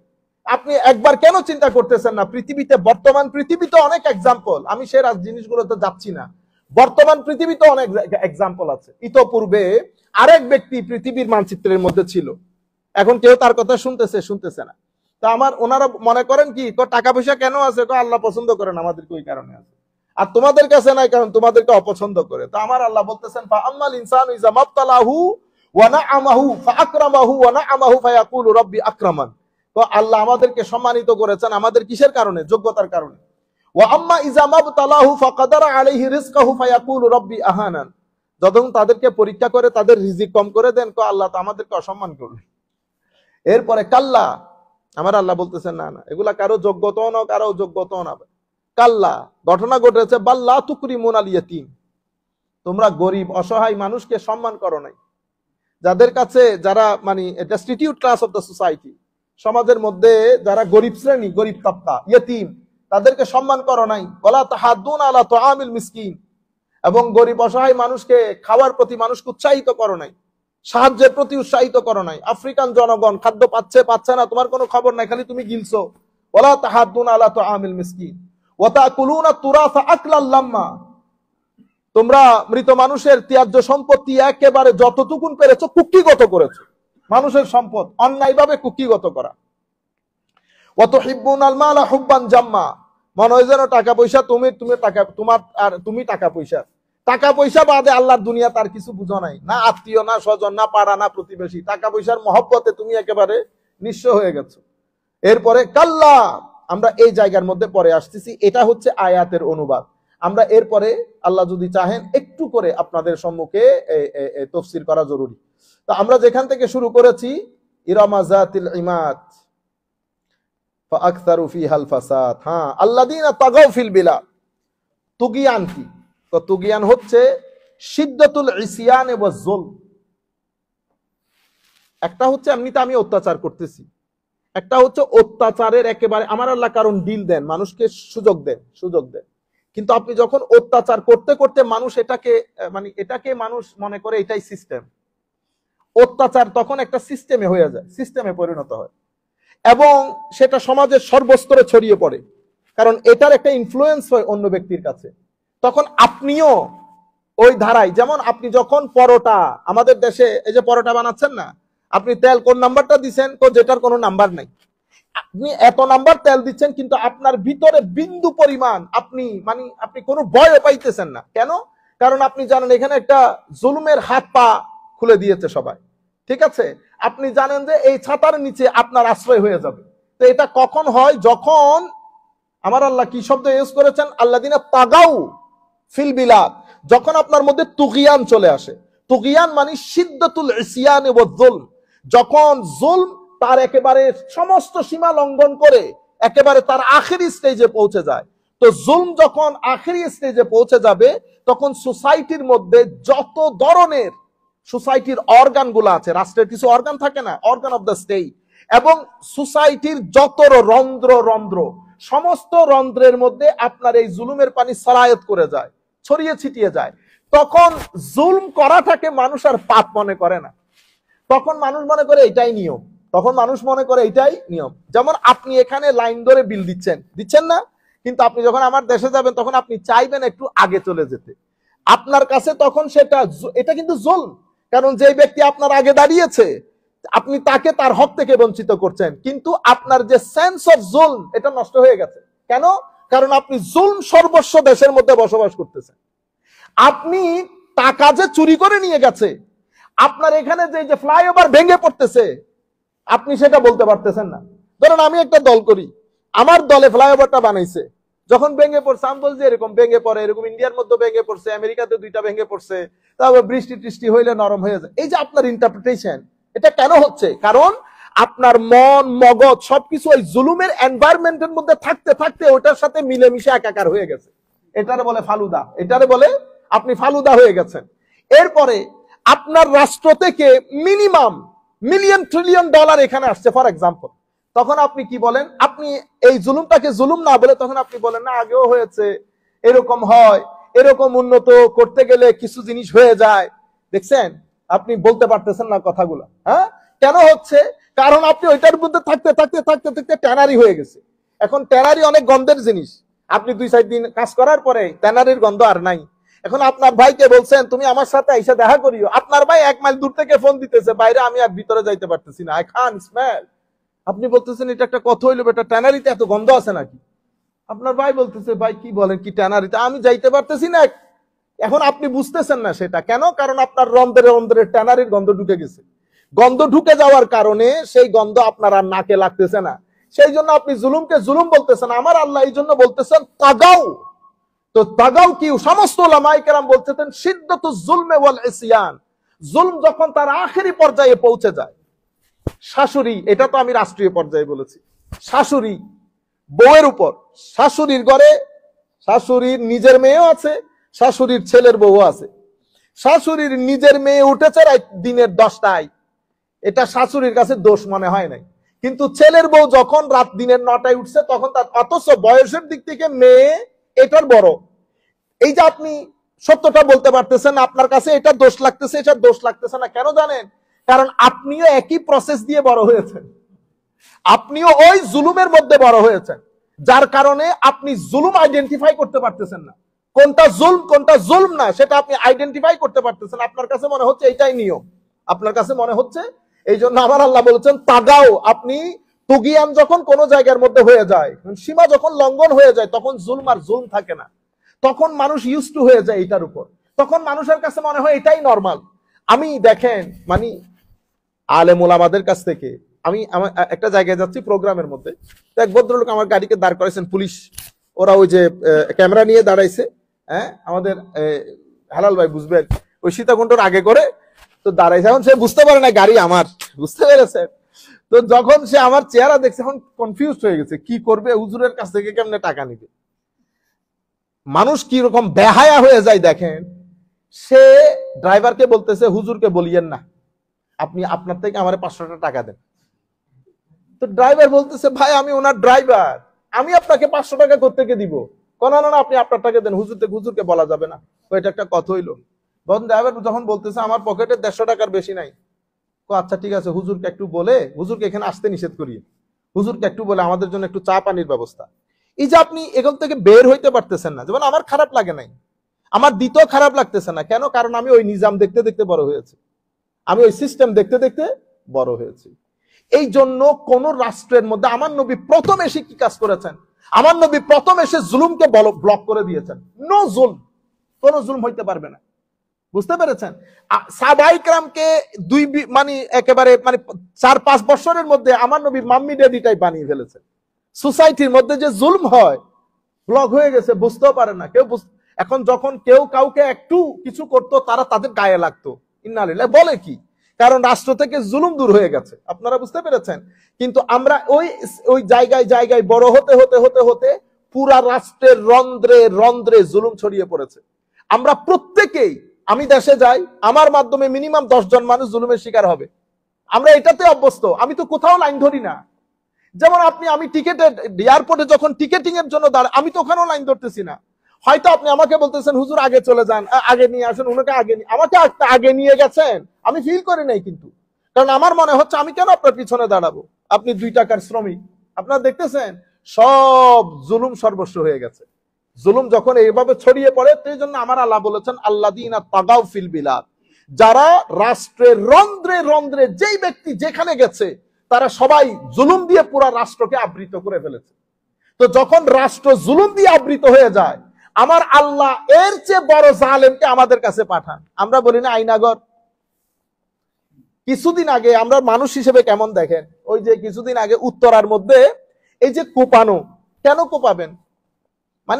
আপনি একবার কেন চিন্তা করতেছেন না, পৃথিবীতে বর্তমান পৃথিবীতে অনেক এক্সাম্পল, আমি সে জিনিসগুলোতে যাচ্ছি না, বর্তমান পৃথিবীতে অনেক এক্সাম্পল আছে। ইতোপূর্বে আরেক ব্যক্তি পৃথিবীর মানচিত্রের মধ্যে ছিল, এখন কেউ তার কথা শুনতেছে না। তা ওনারা মনে করেন কি, টাকা পয়সা কেন আছে? আল্লাহ পছন্দ করেন আমাদেরকে, ওই কারণে আছে। আর তোমাদের কাছে নাই কারণ তোমাদেরকে অপছন্দ করে। তো আমার আল্লাহ বলতেছেন, ফাআম্মাল ইনসানু ইযা মাবতালাহু ওয়া না'আমাহু ফাআকরামাহু ওয়া না'আমাহু ফায়াকুলু রাব্বি আকরামান। তো আল্লাহ আমাদেরকে সম্মানিত করেছেন আমাদের কিসের কারণে? যোগ্যতার কারণে। ওয়া আম্মা ইযা মাবতালাহু ফাকাদারা আলাইহি রিজকাহু ফায়াকুলু রাব্বি আহানান। যখন তাদেরকে পরীক্ষা করে তাদের রিজিক কম করে দেন, আল্লাহ তো আমাদেরকে অসম্মান করলেন। এরপরে কাল্লা, আমার আল্লাহ বলতেছেন না না, এগুলা কারো যোগ্যতাও না, কারো যোগ্যতাও না। কাল্লা, ঘটনা ঘটেছে, বাল্লা তুকরিমুনাল ইয়াতীম, তোমরা গরিব অসহায় মানুষকে সম্মান করো নাই। যাদের কাছে, যারা মানে destitute class of the society, সমাজের মধ্যে যারা গরিব শ্রেণী, গরিব তাবকা, ইয়তীম, তাদেরকে সম্মান করো নাই। ওয়ালা তাহাদ্দুন আলা তুআমিল মিসকিন, এবং গরিব অসহায় মানুষকে খাওয়ার প্রতি মানুষকে উৎসাহিত করো নাই, সাহায্যের প্রতি উৎসাহিত করো নাই। আফ্রিকান জনগণ খাদ্য পাচ্ছে না, তোমার কোনো খবর নাই, খালি তুমি গিলছো। ওয়ালা তাহাদ্দুন আলা তুআমিল মিসকিন ওয়া তাকুলুনা তুরাসা আকলাল লাম্মা, তোমরা মৃত মানুষের ত্যায্য সম্পত্তি একেবারে যতটুকুন পেরেছো কুক্ষিগত করেছো। মানুষের সম্পদ অন্যায়ভাবে কুক্ষিগত করা। ওয়া তুহিব্বুনাল মালা হুব্বান জাম্মা, মনে হয় যেন টাকা পয়সা তুমি টাকা তোমার, আর তুমি টাকা পয়সা বাদে আল্লাহর দুনিয়া তার কিছু বুঝো নাই, না আত্মীয়, না স্বজন, না পাড়া, না প্রতিবেশী। টাকা পয়সার মহব্বতে তুমি একেবারে নিঃস্ব হয়ে গেছো। এরপরে কাল্লা, আমরা এই জায়গার মধ্যে পরে আসতেছি, এটা হচ্ছে আয়াতের অনুবাদ। আমরা এরপরে আল্লাহ যদি চাহেন একটু করে আপনাদের সম্মুখে তাফসীর করা জরুরি। তো আমরা যেখান থেকে শুরু করেছি, ইরামা যাতিল ইমাদ ফাআকসারু ফিহাল ফাসাদ। হ্যাঁ, আল্লাযীনা তাগাউ ফিল বিলাদ। তুগিয়ান কি? তো তুগিয়ান হচ্ছে শিদ্দাতুল ইসিয়ান ওয়া যুলম। একটা হচ্ছে এমনিতে আমি অত্যাচার করতেছি, একটা হচ্ছে অত্যাচারের একেবারে, আমার আল্লাহ কারণ ডিল দেন, মানুষকে সুযোগ দেন, কিন্তু আপনি যখন অত্যাচার করতে করতে মানুষ এটাকে মানে এটাকে মানুষ মনে করে এটাই সিস্টেম, অত্যাচার তখন একটা সিস্টেমে হয়ে যায়, সিস্টেমে পরিণত হয় এবং সেটা সমাজের সর্বস্তরে ছড়িয়ে পড়ে, কারণ এটার একটা ইনফ্লুয়েন্স হয় অন্য ব্যক্তির কাছে। তখন আপনিও ওই ধারায়, যেমন আপনি যখন পরোটা, আমাদের দেশে এই যে পরোটা বানাচ্ছেন না, আপনি তেল কোন নাম্বারটা দিচ্ছেন, তো যেটার কোনো নাম্বার নাই, আপনি এত নাম্বার তেল দিচ্ছেন কিন্তু আপনার ভিতরে বিন্দু পরিমাণ আপনি কোনো ভয় পাইতেছেন না। কেন? কারণ আপনি জানেন এখানে একটা জুলুমের হাত পা খুলে দিয়েছে সবাই, ঠিক আছে? আপনি জানেন যে এই ছাতার নিচে আপনার আশ্রয় হয়ে যাবে। তো এটা কখন হয়? যখন আমার আল্লাহ কি শব্দ ইউজ করেছেন, আল্লাযিনা তাগাউ ফিল বিলাদ, যখন আপনার মধ্যে তুগিয়ান চলে আসে। তুগিয়ান মানে শিদ্দাতুল ইসয়ান ওয়া যুলম, যখন জুলম তার একেবারে সমস্ত সীমা লঙ্ঘন করে একেবারে তার আখেরি স্টেজে পৌঁছে যায়। তো জুলম যখন আখেরি স্টেজে পৌঁছে যাবে, তখন সোসাইটির মধ্যে যত ধরনের সোসাইটির অর্গান গুলো আছে, রাষ্ট্রের কিছু অর্গান থাকে না, অর্গান অফ দ্য স্টেট, এবং সোসাইটির যত রন্ধ্র সমস্ত রন্ধ্রের মধ্যে আপনার এই জুলুমের পানি সারায়াত করে যায়, ছড়িয়ে ছিটিয়ে যায়। তখন জুলম করাটাকে মানুষ আর পাপ মনে করে না, তখন মানুষ মনে করে এটাই নিয়ম, যেমন আপনি এখানে লাইন ধরে বিল দিচ্ছেন না, কিন্তু আপনি যখন আমার দেশে যাবেন তখন আপনি চাইবেন একটু আগে চলে যেতে, আপনার কাছে তখন এটা কিন্তু জুলম, কারণ যে ব্যক্তি আপনার আগে দাঁড়িয়েছে আপনি তাকে তার হক থেকে বঞ্চিত করছেন, কিন্তু আপনার যে সেন্স অফ জুলম এটা নষ্ট হয়ে গেছে। কেন? কারণ আপনি জুলম সর্বস্ব দেশের মধ্যে বসবাস করতেছেন। আপনি টাকা যে চুরি করে নিয়ে গেছে, আপনার এখানে যে ফ্লাইওভার ভেঙে পড়তেছে, আপনি সেটা বলতে পারতেছেন না। ধরেন আমি একটা দল করি, আমার দলে ফ্লাইওভারটা বানাইছে, যখন ভেঙে পড়ছে আমি বলছি এরকম ভেঙে পড়ে, এরকম ইন্ডিয়ার মধ্যে ভেঙে পড়ছে, আমেরিকাতে 2টা ভেঙে পড়ছে, তারপর বৃষ্টি হইলে নরম হয়ে যায়। এই যে আপনার ইন্টারপ্রিটেশন, এটা কেন হচ্ছে? কারণ আপনার মন মগজ সবকিছু ওই জুলুমের এনভায়রনমেন্টের মধ্যে থাকতে থাকতে ওটার সাথে মিলেমিশে একাকার হয়ে গেছে। এটারে বলে ফালুদা, আপনি ফালুদা হয়ে গেছেন। এরপরে আপনার রাষ্ট্র থেকে মিনিমাম মিলিয়ন ট্রিলিয়ন ডলার এখানে আসছে ফর এক্সাম্পল, তখন আপনি কি বলেন? আপনি এই জুলুমটাকে জুলুম না বলে তখন আপনি বলেন না আগেও হয়েছে, এরকম হয়, এরকম উন্নত করতে গেলে কিছু জিনিস হয়ে যায়। দেখছেন, আপনি বলতে পারতেছেন না কথাগুলো। হ্যাঁ, কেন হচ্ছে? কারণ আপনি ওইটার মধ্যে থাকতে থাকতে থাকতে থাকতে ট্যানারি হয়ে গেছে। এখন ট্যানারি অনেক গন্ধের জিনিস, আপনি 2-4 দিন কাজ করার পরে ট্যানারির গন্ধ আর নাই। এখন আপনার ভাইকে বলছেন তুমি আমার সাথে এসে দেখা করিও, আপনার ভাই 1 মাইল দূর থেকে ফোন দিতেছে, বাইরে আমি আর ভিতরে যাইতে পারতেছি না, আই কান স্মেল। আপনি বলতেছেন এটা একটা কথা হইলো, বেটা ট্যানারিতে এত গন্ধ আছে নাকি? আপনার ভাই বলতেছে ভাই কি বলেন, কি ট্যানারিতে আমি যাইতে পারতেছি না। এখন আপনি বুঝতেছেন না সেটা কেন? কারণ আপনার রন্ধ্রে ট্যানারির গন্ধ ঢুকে গেছে। গন্ধ ঢুকে যাওয়ার কারণে সেই গন্ধ আপনার আর নাকে লাগতেছে না, সেই জন্য আপনি জুলুমকে জুলুম বলতেছেন। আমার আল্লাহ এই জন্য বলতেছেন তাগাও। তো তাগাও কি? সমস্ত উলামায়ে কেরাম বলতেছেন শিদ্দাতুজ জুলমে ওয়াল ইসয়ান, জুলম যখন তার আখেরি পর্যায়ে পৌঁছে যায়। শাশুড়ি, এটা তো আমি রাষ্ট্রীয় পর্যায়ে বলেছি, শাশুড়ি বউয়ের উপর, শাশুড়ির ঘরে শাশুড়ির নিজের মেয়েও আছে, শাশুড়ির ছেলের বউ আছে। শাশুড়ির নিজের মেয়ে উঠেছে রাত দিনের 10টায়, এটা শাশুড়ির কাছে দোষ মনে হয় নাই, কিন্তু ছেলের বউ যখন রাত দিনের 9টায় উঠছে তখন তার, অথচ বয়সের দিক থেকে মেয়ে এটার বড়। এই যে আপনি সত্যটা বলতে পারতেছেন, আপনার কাছে এটা দোষ লাগতেছে, এটা দোষ লাগতেছে না, কেন জানেন? কারণ আপনিও একই প্রসেস দিয়ে বড় হয়েছেন, আপনিও ওই জুলুমের মধ্যে বড় হয়েছেন, যার কারণে আপনি জুলুম আইডেন্টিফাই করতে পারতেছেন না, কোনটা জুলম কোনটা জুলম না সেটা আপনি আইডেন্টিফাই করতে পারতেছেন। আপনার কাছে মনে হচ্ছে এটাই নিয়ম, আপনার কাছে মনে হচ্ছে। এই জন্য আমার আল্লাহ বলেছেন তাগাও। আপনি তুগিয়ান যখন কোন জায়গার মধ্যে হয়ে যায়, সীমা যখন লঙ্ঘন হয়ে যায়, তখন জুলম আর জুলম থাকে না, তখন মানুষ ইউজ টু হয়ে যায় এটার উপর, তখন মানুষের কাছে মনে হয় এটাই নরমাল। আমি দেখেন মানে আলেম ওলামাদের কাছ থেকে, আমি একটা জায়গায় যাচ্ছি প্রোগ্রামের মধ্যে, এক ভদ্রলোক আমার গাড়িকে দাঁড় করাইছেন পুলিশ, ওরা ওই যে ক্যামেরা নিয়ে দাঁড়াইছে, হ্যাঁ আমাদের হালাল ভাই বুঝবেন, ওই সীতাকুণ্ডর আগে করে তো দাঁড়াইছে। এখন সে বুঝতে পারে না গাড়ি আমার, বুঝতে পেরেছে? তো যখন সে আমার চেহারা দেখছে এখন কনফিউজ হয়ে গেছে, কি করবে, হুজুরের কাছ থেকে কেমনে টাকা নিবে। মানুষ কি রকম বেহায়া হয়ে যায় দেখেন। সে ড্রাইভারকে বলতেছে হুজুরকে বলিয়েন না, আপনি আপনার থেকে আমার 500 টাকা দেন। তো ড্রাইভার বলতেছে, ভাই আমি ওনার ড্রাইভার, আমি আপনাকে 500 টাকা কোত্থেকে দিব? না না, আপনি আপনার টাকা দেন, হুজুরকে বলা যাবে না। এটা একটা কথা হইলো। ড্রাইভার যখন বলতেছে আমার পকেটে 150 টাকার বেশি নাই, আচ্ছা ঠিক আছে, হুজুরকে একটু বলে, হুজুরকে এখানে আসতে নিষেধ করি, হুজুরকে একটু বলে আমাদের জন্য একটু চা পানির ব্যবস্থা। এই যে আপনি এখান থেকে বের হইতে পারতেছেন না, যেমন আমার খারাপ লাগে নাই, আমার দ্বিতীয় খারাপ লাগতেছে না কেন? কারণ আমি ওই নিজাম দেখতে দেখতে বড় হয়েছি, আমি ওই সিস্টেম দেখতে দেখতে বড় হয়েছি। এই জন্য কোন রাষ্ট্রের মধ্যে আমার নবী প্রথম এসে কি কাজ করেছেন? আমার নবী প্রথম এসে জুলুমকে ব্লক করে দিয়েছেন। নো জুলম, কোন জুলুম হইতে পারবে না। বুঝতে পেরেছেন? সাহাবায়ে কেরামকে একেবারে 4-5 বছরের মধ্যে আমার নবী মাম্মি ড্যাডি টাইপ বানিয়ে ফেলেছে। সোসাইটির মধ্যে যে জুলম হয়, ব্লক হয়ে গেছে, বুঝতেও পারে না কেউ। এখন যখন কেউ কাউকে একটু কিছু করতো, তারা তাদের গায়ে লাগতো, ইন্না লিল্লাহ বলে কি, কারণ রাষ্ট্র থেকে জুলুম দূর হয়ে গেছে। আপনারা বুঝতে পেরেছেন? কিন্তু আমরা ওই জায়গায় জায়গায় বড় হতে হতে হতে হতে পুরা রাষ্ট্রের রন্ধ্রে রন্ধ্রে জুলুম ছড়িয়ে পড়েছে। আমরা প্রত্যেকেই, আমি দেশে যাই, আমার মাধ্যমে মিনিমাম 10 জন মানুষ জুলুমের শিকার হবে। আমরা এটাতে অভ্যস্ত। আমি তো কোথাও লাইন ধরি না। যেমন আমি টিকেটে, এয়ারপোর্টে যখন টিকেটিং এর জন্য দাঁড়াই, আমি তো ওখানেও লাইন ধরতেছি না। হয়তো আপনি আমাকে বলতেছেন হুজুর আগে চলে যান, আগে নিয়ে আসেন, ওনাকে আমাকে আগে নিয়ে গেছেন, আমি ফিল করি নাই কিন্তু, কারণ আমার মনে হচ্ছে আমি কেন আপনার পিছনে দাঁড়াবো? আপনি 2 টাকার শ্রমিক। আপনারা দেখতেছেন সব জুলুম সর্বস্ব হয়ে গেছে। জুলুম যখন এইভাবে ছড়িয়ে পড়ে, সেই জন্য আমার আল্লাহ বলেছেন আল্লাযীনা তাগাউ ফিল বিলাদ, যারা রাষ্ট্রের রন্ধ্রে রন্ধ্রে, যেই ব্যক্তি যেখানে গেছে তারা সবাই জুলুম দিয়ে পুরা রাষ্ট্রকে আবৃত করে ফেলেছে। তো যখন রাষ্ট্র জুলুম দিয়ে আবৃত হয়ে যায়, আমার আল্লাহ এর চেয়ে বড় জালেমকে আমাদের কাছে পাঠান। আমরা বলি না আইনাগর? কিছুদিন আগে আমরা মানুষ হিসেবে কেমন দেখেন, ওই যে কিছুদিন আগে উত্তরার মধ্যে এই যে কোপানো, কেন কোপাবেন?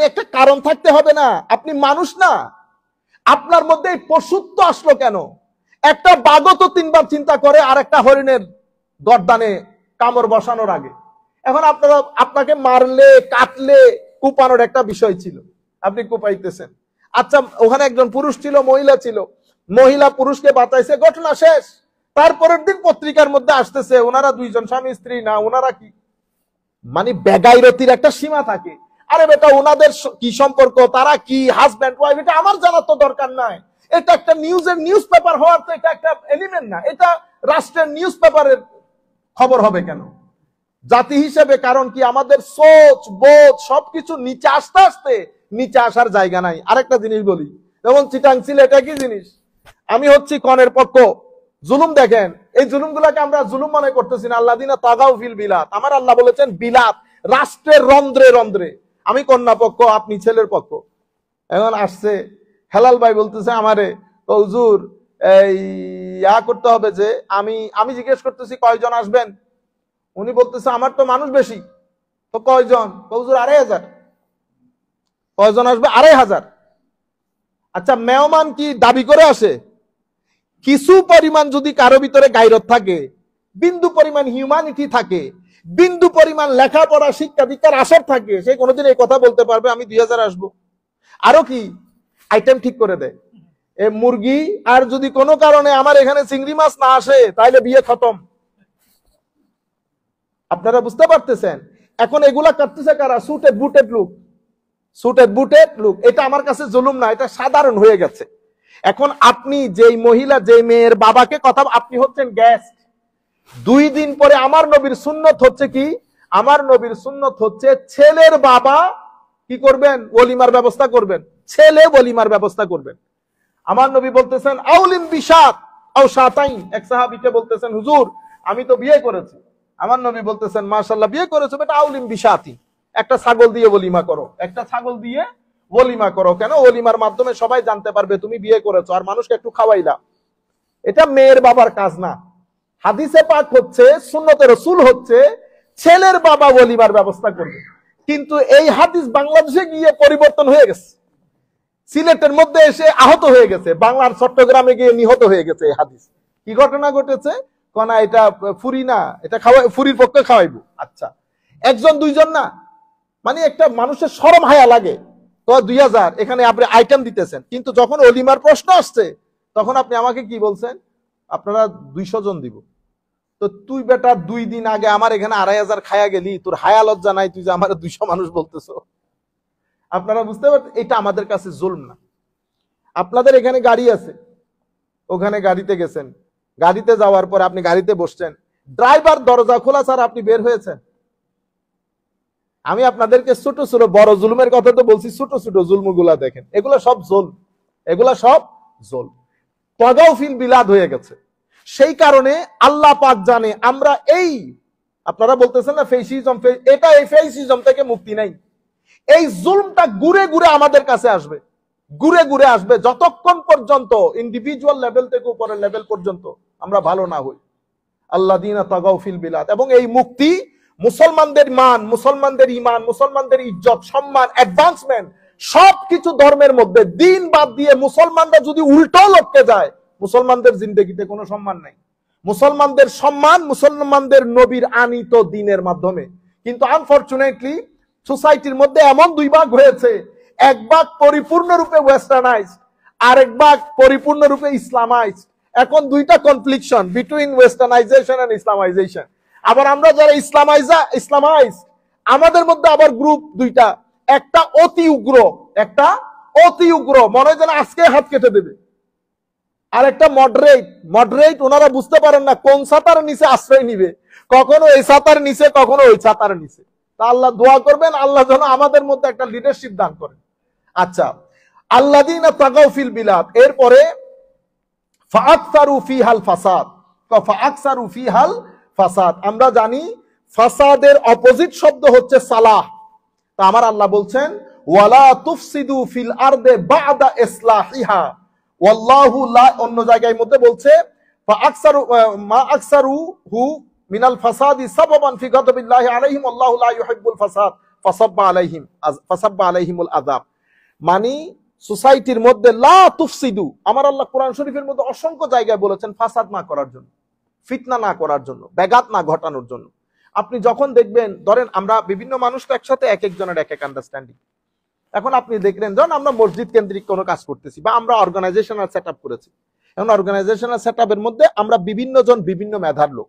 একটা কারণ থাকতে হবে না? আপনি মানুষ না? আপনার মধ্যে এই পশুত্ব আসলো কেন? একটা বাঘও তো 3 বার চিন্তা করে আর একটা হরিণের গর্দানে কামড় বসানোর আগে। এখন আপনাকে মারলে কাটলে কোপানোর একটা বিষয় ছিল, আপনি কোপাইতেছেন। আচ্ছা, ওখানে একজন পুরুষ ছিল, মহিলা ছিল, মহিলা পুরুষকে বাঁচাইছে, ঘটনা শেষ। তারপরের দিন পত্রিকার মধ্যে আসতেছে ওনারা 2 জন স্বামী স্ত্রী না, ওনারা কি, বেগাইরতির একটা সীমা থাকে। আরে বেটা, ওনাদের কি সম্পর্ক, তারা কি হাজব্যান্ড ওয়াইফ, এটা আমার জানার তো দরকার নাই। এটা একটা নিউজ পেপার হওয়ার তো এটা একটা এলিমেন্ট না। এটা রাষ্ট্রের নিউজ পেপারের খবর হবে কেন জাতি হিসেবে? কারণ কি, আমাদের সোচ বোধ সবকিছু নিচে আসতে আসতে নিচে আসার জায়গা নাই। আরেকটা জিনিস বলি, যেমন চিটাং সিলেট একই জিনিস। আমি হচ্ছি কনের পক্ষ। জুলুম দেখেন, এই জুলুম গুলাকে আমরা জুলুম মনে করতেছি না। আল্লাযীনা তাগাউ ফিল বিলাদ, আমার আল্লাহ বলেছেন বিলাদ, রাষ্ট্রের রন্ধ্রে রন্ধ্রে। আমি কন্যা পক্ষ, আপনি ছেলের পক্ষ। এখন আসছে হেলাল ভাই বলতেছে আমারে, হুজুর এই করতে হবে যে আমি জিজ্ঞেস করতেছি কয়জন আসবেন? উনি বলতেছে আমার তো মানুষ বেশি। তো কয়জন? হুজুর 2500। কয়জন আসবে? 2500। আচ্ছা, মেহমান কি দাবি করে আসে? কিছু পরিমাণ যদি কারো ভিতরে গায়রত থাকে, বিন্দু পরিমাণ হিউম্যানিটি থাকে, বিন্দু পরিমাণ লেখাপড়া শিক্ষা দীক্ষার আসর থাকে, সে কোনোদিন এই কথা বলতে পারবে আমি 2000 আসবো? আরো কি আইটেম ঠিক করে দেয় এ মুরগি। আর যদি কোনো কারণে আমার এখানে চিংড়ি মাছ না আসে, তাহলে বিয়ে খতম। আপনারা বুঝতে পারতেছেন? এখন এগুলা করতেছে কারা? সুটেড বুটেড লোক, সুটেড বুটেড লোক। এটা আমার কাছে জুলুম না, এটা সাধারণ হয়ে গেছে। এখন আপনি যেই মহিলা, যেই মেয়ের বাবাকে কথা, আপনি হচ্ছেন গেস্ট। 2 দিন পরে আমার নবীর সুন্নত হচ্ছে কি? আমার নবীর সুন্নত হচ্ছে ছেলের বাবা কি করবেন? ওলিমার ব্যবস্থা করবেন। ছেলে ওলিমার ব্যবস্থা করবেন। আমার নবী বলতেছেন আউলিম বিশাত আও শাতাইন। এক সাহাবীকে বলতেছেন হুজুর আমি তো বিয়ে করেছি। আমার নবী বলতেছেন মাশাআল্লাহ, বিয়ে করেছো বেটা, আউলিম বিশাতি, একটা ছাগল দিয়ে ওলিমা করো, একটা ছাগল দিয়ে ওলিমা করো। কেন? ওলিমার মাধ্যমে সবাই জানতে পারবে তুমি বিয়ে করেছো, আর মানুষকে একটু খাওয়াইলা। এটা মেয়ের বাবার কাজ না। হাদিসে পাক হচ্ছে, সুন্নতে রাসূল হচ্ছে ছেলের বাবা ওলিমার ব্যবস্থা করবে। কিন্তু এই হাদিস বাংলাদেশে গিয়ে পরিবর্তন হয়ে গেছে, সিলেটের মধ্যে এসে আহত হয়ে গেছে, বাংলার চট্টগ্রামে গিয়ে নিহত হয়ে গেছে এই হাদিস। কি ঘটনা ঘটেছে? কোনা এটা ফুরি না, এটা ফুরির পক্ষে খাওয়াইবো। আচ্ছা, 1 জন 2 জন না, একটা মানুষের শরম হায়া লাগে। তো 2000 এখানে আপনি আইটেম দিতেছেন, কিন্তু যখন ওলিমার প্রশ্ন আসছে তখন আপনি আমাকে কি বলছেন? আপনারা 200 জন দিব। তো তুই বেটা 2 দিন আগে আমার এখানে 2500 খায়া গেলি, তোর হায়া লজ্জা নাই তুই যে আমার 200 মানুষ বলতেছো? আপনারা বুঝতে পারছেন, এটা আমাদের কাছে জুলম না? আপনাদের এখানে গাড়ি আছে, ওখানে গাড়িতে গেছেন, গাড়িতে যাওয়ার পর আপনি গাড়িতে বসছেন, ড্রাইভার দরজা খোলা স্যার, আপনি বের হয়েছেন। আমি আপনাদেরকে ছোট ছোট, বড় জুলুমের কথা তো বলছি, ছোট ছোট জুলমগুলা দেখেন, এগুলো সব জুলম, এগুলা সব জুলম, তাগাউফিল বিলাদ হয়ে গেছে। সেই কারণে আল্লাহ পাক জানে আমরা এই, আপনারা বলতেছেন না ফেসিজম, এটা এই ফেসিজম থেকে মুক্তি নাই। এই জুলমটা ঘুরে ঘুরে আমাদের কাছে আসবে, ঘুরে ঘুরে আসবে, যতক্ষণ পর্যন্ত ইন্ডিভিজুয়াল লেভেল থেকে উপরের লেভেল পর্যন্ত আমরা ভালো না হই। আল্লাযীনা তাগাউ ফিল বিলাদ, এবং এই মুক্তি মুসলমানদের মান, মুসলমানদের ঈমান, মুসলমানদের ইজ্জত, সম্মান, অ্যাডভান্সমেন্ট সবকিছু ধর্মের মধ্যে, দিন বাদ দিয়ে মুসলমানরা যদি উল্টো লটকে যায়, মুসলমানদের জিন্দেগিতে কোনো সম্মান নাই। মুসলমানদের সম্মান মুসলমানদের নবীর আনিত দিনের মাধ্যমে। কিন্তু আনফরচুনেটলি সোসাইটির মধ্যে এমন 2 ভাগ হয়েছে, এক ভাগ পরিপূর্ণরূপে ওয়েস্টার্নাইজড, আরেক ভাগ পরিপূর্ণরূপে ইসলামাইজড। এখন 2টা কনফ্লিকশন বিটুইন ওয়েস্টার্নাইজেশন এন্ড ইসলামাইজেশন। আবার আমরা যারা ইসলামাইজ, আমাদের মধ্যে আবার গ্রুপ 2টা, একটা অতি উগ্র, একটা অতি উগ্র, মনে হয় যেন আজকে হাত কেটে দেবে, আর একটা মডারেট। ওনারা বুঝতে পারেন না কোন ছাতার নিচে আশ্রয় নিবে, কখনো এই ছাতার নিচে, কখনো ওই ছাতার নিচে। তা আল্লাহ দোয়া করবেন, আল্লাহ যেন আমাদের মধ্যে একটা লিডারশিপ দান করেন। আচ্ছা, আল্লাযীনা তাগাউ ফিল বিলাদ, এরপরে ফাআকসারু ফিহাল ফাসাদ, ফাআকসারু ফিহাল ফাসাদ। আমরা জানি ফাসাদের অপোজিট শব্দ হচ্ছে সালাহ। তা আমার আল্লাহ বলছেন ওয়ালা তুফসিদু ফিল আরদে বা'দা ইসলাহিহা ওয়াল্লাহু লা, অন্য জায়গায় মধ্যে বলছে ফাআকসারু মা আকসারুহু মিনাল ফাসাদি সাবাবান ফি গাদাবিল্লাহি আলাইহিম আল্লাহু লা ইউহিব্বুল ফাসাদ ফাসাব্বা আলাইহিমুল আযাব। মানে সোসাইটির মধ্যে লা তুফসিদু, আমার আল্লাহ কোরআন শরীফের মধ্যে অসংখ্য জায়গায় বলেছেন ফাসাদ না করার জন্য, ফিতনা না করার জন্য, ব্যাঘাত না ঘটানোর জন্য। আপনি যখন দেখবেন, ধরেন আমরা বিভিন্ন মানুষ তো একসাথে, এক একজনের এক এক আন্ডারস্ট্যান্ডিং। এখন আপনি দেখলেন যখন আমরা মসজিদ কেন্দ্রিক কোনো কাজ করতেছি বা আমরা অর্গানাইজেশনাল সেট আপ করেছি, এখন অর্গানাইজেশনাল সেট আপের মধ্যে আমরা বিভিন্ন জন বিভিন্ন মেধার লোক,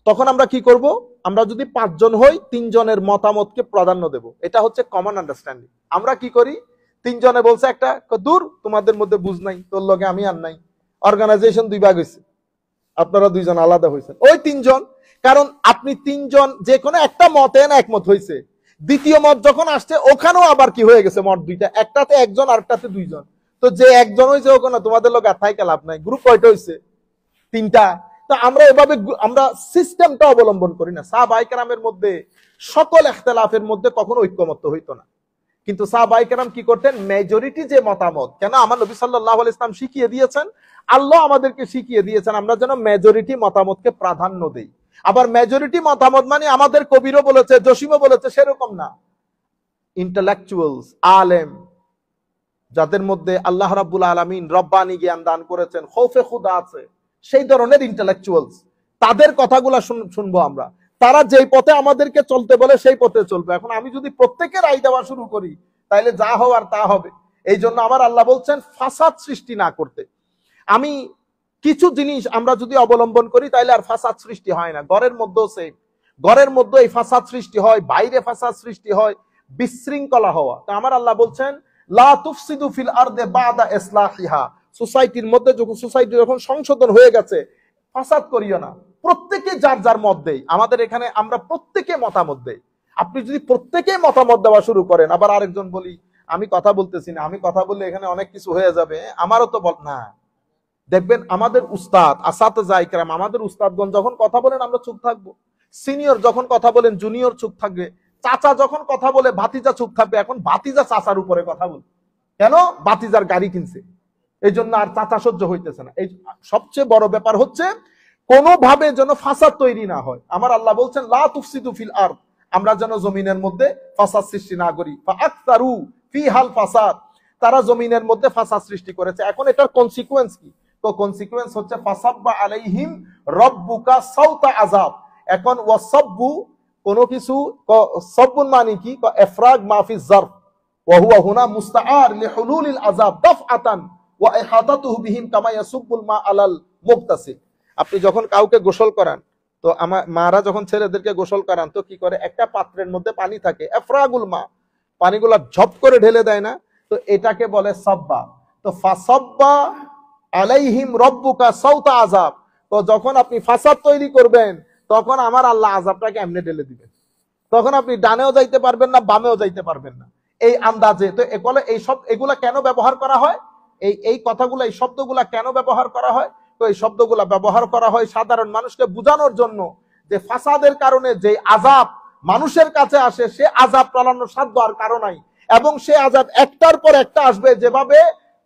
তখন আমরা কি করব, আমরা যদি 5 জন হই 3 জনের মতামতকে প্রাধান্য দেব, এটা হচ্ছে কমন আন্ডারস্ট্যান্ডিং। আমরা কি করি, 3 জনে বলছে একটা, দূর তোমাদের মধ্যে বুঝ নাই, তোর লগে আমি আর নাই, অর্গানাইজেশন 2 ভাগ হয়েছে, আপনারা 2 জন আলাদা হয়েছেন, ওই 3 জন। কারণ আপনি 3 জন যে কোনো একটা মতে না একমত হয়েছে, দ্বিতীয় মত যখন আসছে ওখানেও আবার কি হয়ে গেছে, মত 2টা, একটাতে 1 জন আরেকটাতে 2 জন। তো যে 1 জন হয়েছে ওখানে তোমাদের লোক আর থাইকা লাভ নাই, গ্রুপ কয়টা হয়েছে, 3টা। তো আমরা এভাবে আমরা সিস্টেমটা অবলম্বন করি না। সাহাবায়ে কেরামের মধ্যে সকল ইখতিলাফের মধ্যে কখনো ঐক্যমত্য হইতো না, কিন্তু সাহাবায়ে কেরাম কি করতেন, মেজরিটি যে মতামত, কেন আমার নবী সাল্লাল্লাহু আলাইহি ওয়াসাল্লাম শিখিয়ে দিয়েছেন, আল্লাহ আমাদেরকে শিখিয়ে দিয়েছেন আমরা যেন মেজরিটি মতামতকে প্রাধান্য দেই। আবার মেজরিটি মতামত মানে আমাদের কবিরও বলেছে, জসিমও বলেছে সেরকম না। ইন্টেলেকচুয়ালস, আলেম, যাদের মধ্যে আল্লাহ রাব্বুল আলামিন রব্বানি জ্ঞান দান করেছেন, খৌফে খুদা আছে, সেই ধরনের ইন্টেলেকচুয়ালস, তাদের কথাগুলো শুনবো আমরা। তারা যেই পথে আমাদেরকে চলতে বলে সেই পথে চলবে। এখন আমি যদি প্রত্যেকের রায় দেওয়া শুরু করি, তাহলে যা হওয়ার তা হবে। এই জন্য আমার আল্লাহ বলছেন ফাসাদ সৃষ্টি না করতে। আমি কিছু জিনিস আমরা যদি অবলম্বন করি তাহলে আর ফাসাদ সৃষ্টি হয় না। ঘরের মধ্যেও সেই, ঘরের মধ্যে এই ফাসাদ সৃষ্টি হয়, বাইরে ফাসাদ সৃষ্টি হয়, বিশৃঙ্খলা হওয়া। তো আমার আল্লাহ বলছেন লা তুফসিদু ফিল আরদে বাদা ইসলাহিহা, সোসাইটির মধ্যে যখন সোসাইটি যখন সংশোধন হয়ে গেছে, ফাসাদ করিও না। প্রত্যেকে যার যার মত দেই, আমাদের এখানে আমরা প্রত্যেকে মতামত দেই। আপনি যদি প্রত্যেকে মতামত দেওয়া শুরু করেন, আবার আরেকজন বলি আমি কথা বলতেছি না, আমি কথা বললে এখানে অনেক কিছু হয়ে যাবে, আমারও তো বল না। দেখবেন আমাদের উস্তাদ আসাতিজা ইকরাম, আমাদের উস্তাদগণ যখন কথা বলেন আমরা চুপ থাকবো, সিনিয়র যখন কথা বলেন জুনিয়র চুপ থাকবে, চাচা যখন কথা বলে ভাতিজা চুপ থাকবে। এখন ভাতিজা চাচার উপরে কথা বলে, কেন? ভাতিজার গাড়ি কিনছে, এই জন্য আর চাচা সহ্য হইতেছে না। এই সবচেয়ে বড় ব্যাপার হচ্ছে কোনোভাবে যেন ফাসাদ তৈরি না হয়। আমার আল্লাহ বলছেন লা তুফসিদু ফিল আরদ, আমরা যেন জমিনের মধ্যে ফাসাদ সৃষ্টি না করি। ফাআকসারু ফিহাল ফাসাদ, তারা জমিনের মধ্যে ফাসাদ সৃষ্টি করেছে। এখন এটার কনসিকুয়েন্স কি? তো কনসিকুয়েন্স হচ্ছে ফাসাব্বা আলাইহিম রাব্বুকা সাউতা আযাব। এখন ওয়াসাব্বু কোনো কিছু, সাব্বুন মানে কি? ইফরাগ মাফি যারফ ওয়া হুয়া হুনা মুস্তাআর লিহুলুলিল আযাব দাফআতান ওয়া ইহাতাতুহু বিহিম কামা ইয়াসুব্বুল মা আলাল মুবতাসিল। আপনি যখন কাউকে গোসল করান, তো আমার মারা যখন ছেলেদেরকে গোসল করান তো কি করে, একটা পাত্রের মধ্যে পানি থাকে, এফরাগুল মা, পানিগুলা ঝপ করে ঢেলে দেয় না, তো এটাকে বলে সাব্বা। তো ফাসাব্বা আলাইহিম রব্বুকা সাউতা আযাব, তো যখন আপনি ফাসাদ তৈরি করবেন তখন আমার আল্লাহ আযাবটাকে এমনি ঢেলে দিবেন, তখন আপনি ডানেও যাইতে পারবেন না, বামেও যাইতে পারবেন না, এই আন্দাজে। তো এগুলো এগুলা কেন ব্যবহার করা হয়, এই কথাগুলো, এই শব্দগুলা কেন ব্যবহার করা হয়? তো এই শব্দগুলা ব্যবহার করা হয় সাধারণ মানুষকে বোঝানোর জন্য যে ফাসাদের কারণে যে আযাব মানুষের কাছে আসে, সে আযাব টালানোর সাধ্য আর কারো নাই, এবং সে আযাব একটার পর একটা আসবে। যেভাবে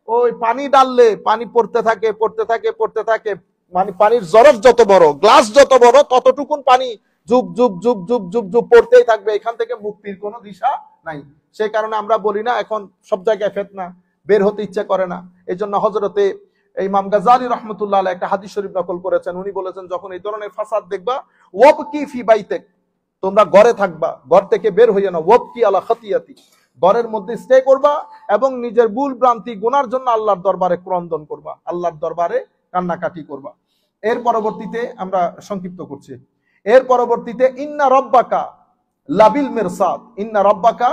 ওই পানি ডাললে পানি পড়তে থাকে পড়তে থাকে পড়তে থাকে, মানে পানির জরফ যত বড়, গ্লাস যত বড়, ততটুকুন পানি যুগ যুগ যুগ যুগ যুগ যুগ পড়তেই থাকবে, এখান থেকে মুক্তির কোনো দিশা নাই। সেই কারণে আমরা বলি না এখন সব জায়গায় ফিতনা, বের হতে ইচ্ছে করে না। এই জন্য হযরতে ইমাম গাজ্জালী রাহমাতুল্লাহ আলাইহি একটা হাদিস শরীফ নকল করেছেন। উনি বলেছেন, যখন এই ধরনের ফাসাদ দেখবা, ওয়াবকি ফি বাইতিক, তোমরা ঘরে থাকবা, ঘর থেকে বের হইয়া না, ওয়াবকি আলা খাতিয়াতি, ঘরের মধ্যে স্টে করবা এবং নিজের ভুল ভ্রান্তি গুনার জন্য আল্লাহর দরবারে ক্রন্দন করবা, আল্লাহর দরবারে কান্নাকাটি করবা। এর পরবর্তীতে আমরা সংক্ষিপ্ত করছি, এর পরবর্তীতে ইন্না রব্বাকা লাবিল মিরসাদ, ইন্না রব্বাকা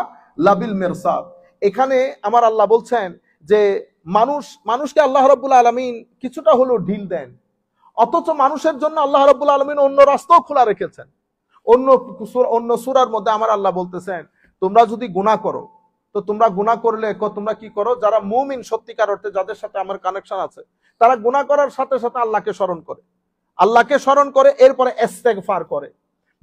লাবিল মিরসাদ। এখানে আমার আল্লাহ বলছেন যে মানুষকে আল্লাহ রাব্বুল আলামিন কিছুটা হলেও ঢিল দেন, অথচ মানুষের জন্য আল্লাহ রাব্বুল আলামিন অন্য রাস্তাও খোলা রেখেছেন। অন্য সূরার মধ্যে আমার আল্লাহ বলতেছেন, তোমরা যদি গুনাহ করো, তো তোমরা গুনাহ করলে তোমরা কি করো, যারা মুমিন সত্যিকার অর্থে যাদের সাথে আমার কানেকশন আছে, তারা গুনাহ করার সাথে সাথে আল্লাহকে স্মরণ করে, আল্লাহকে স্মরণ করে, এরপরে ইস্তেগফার করে।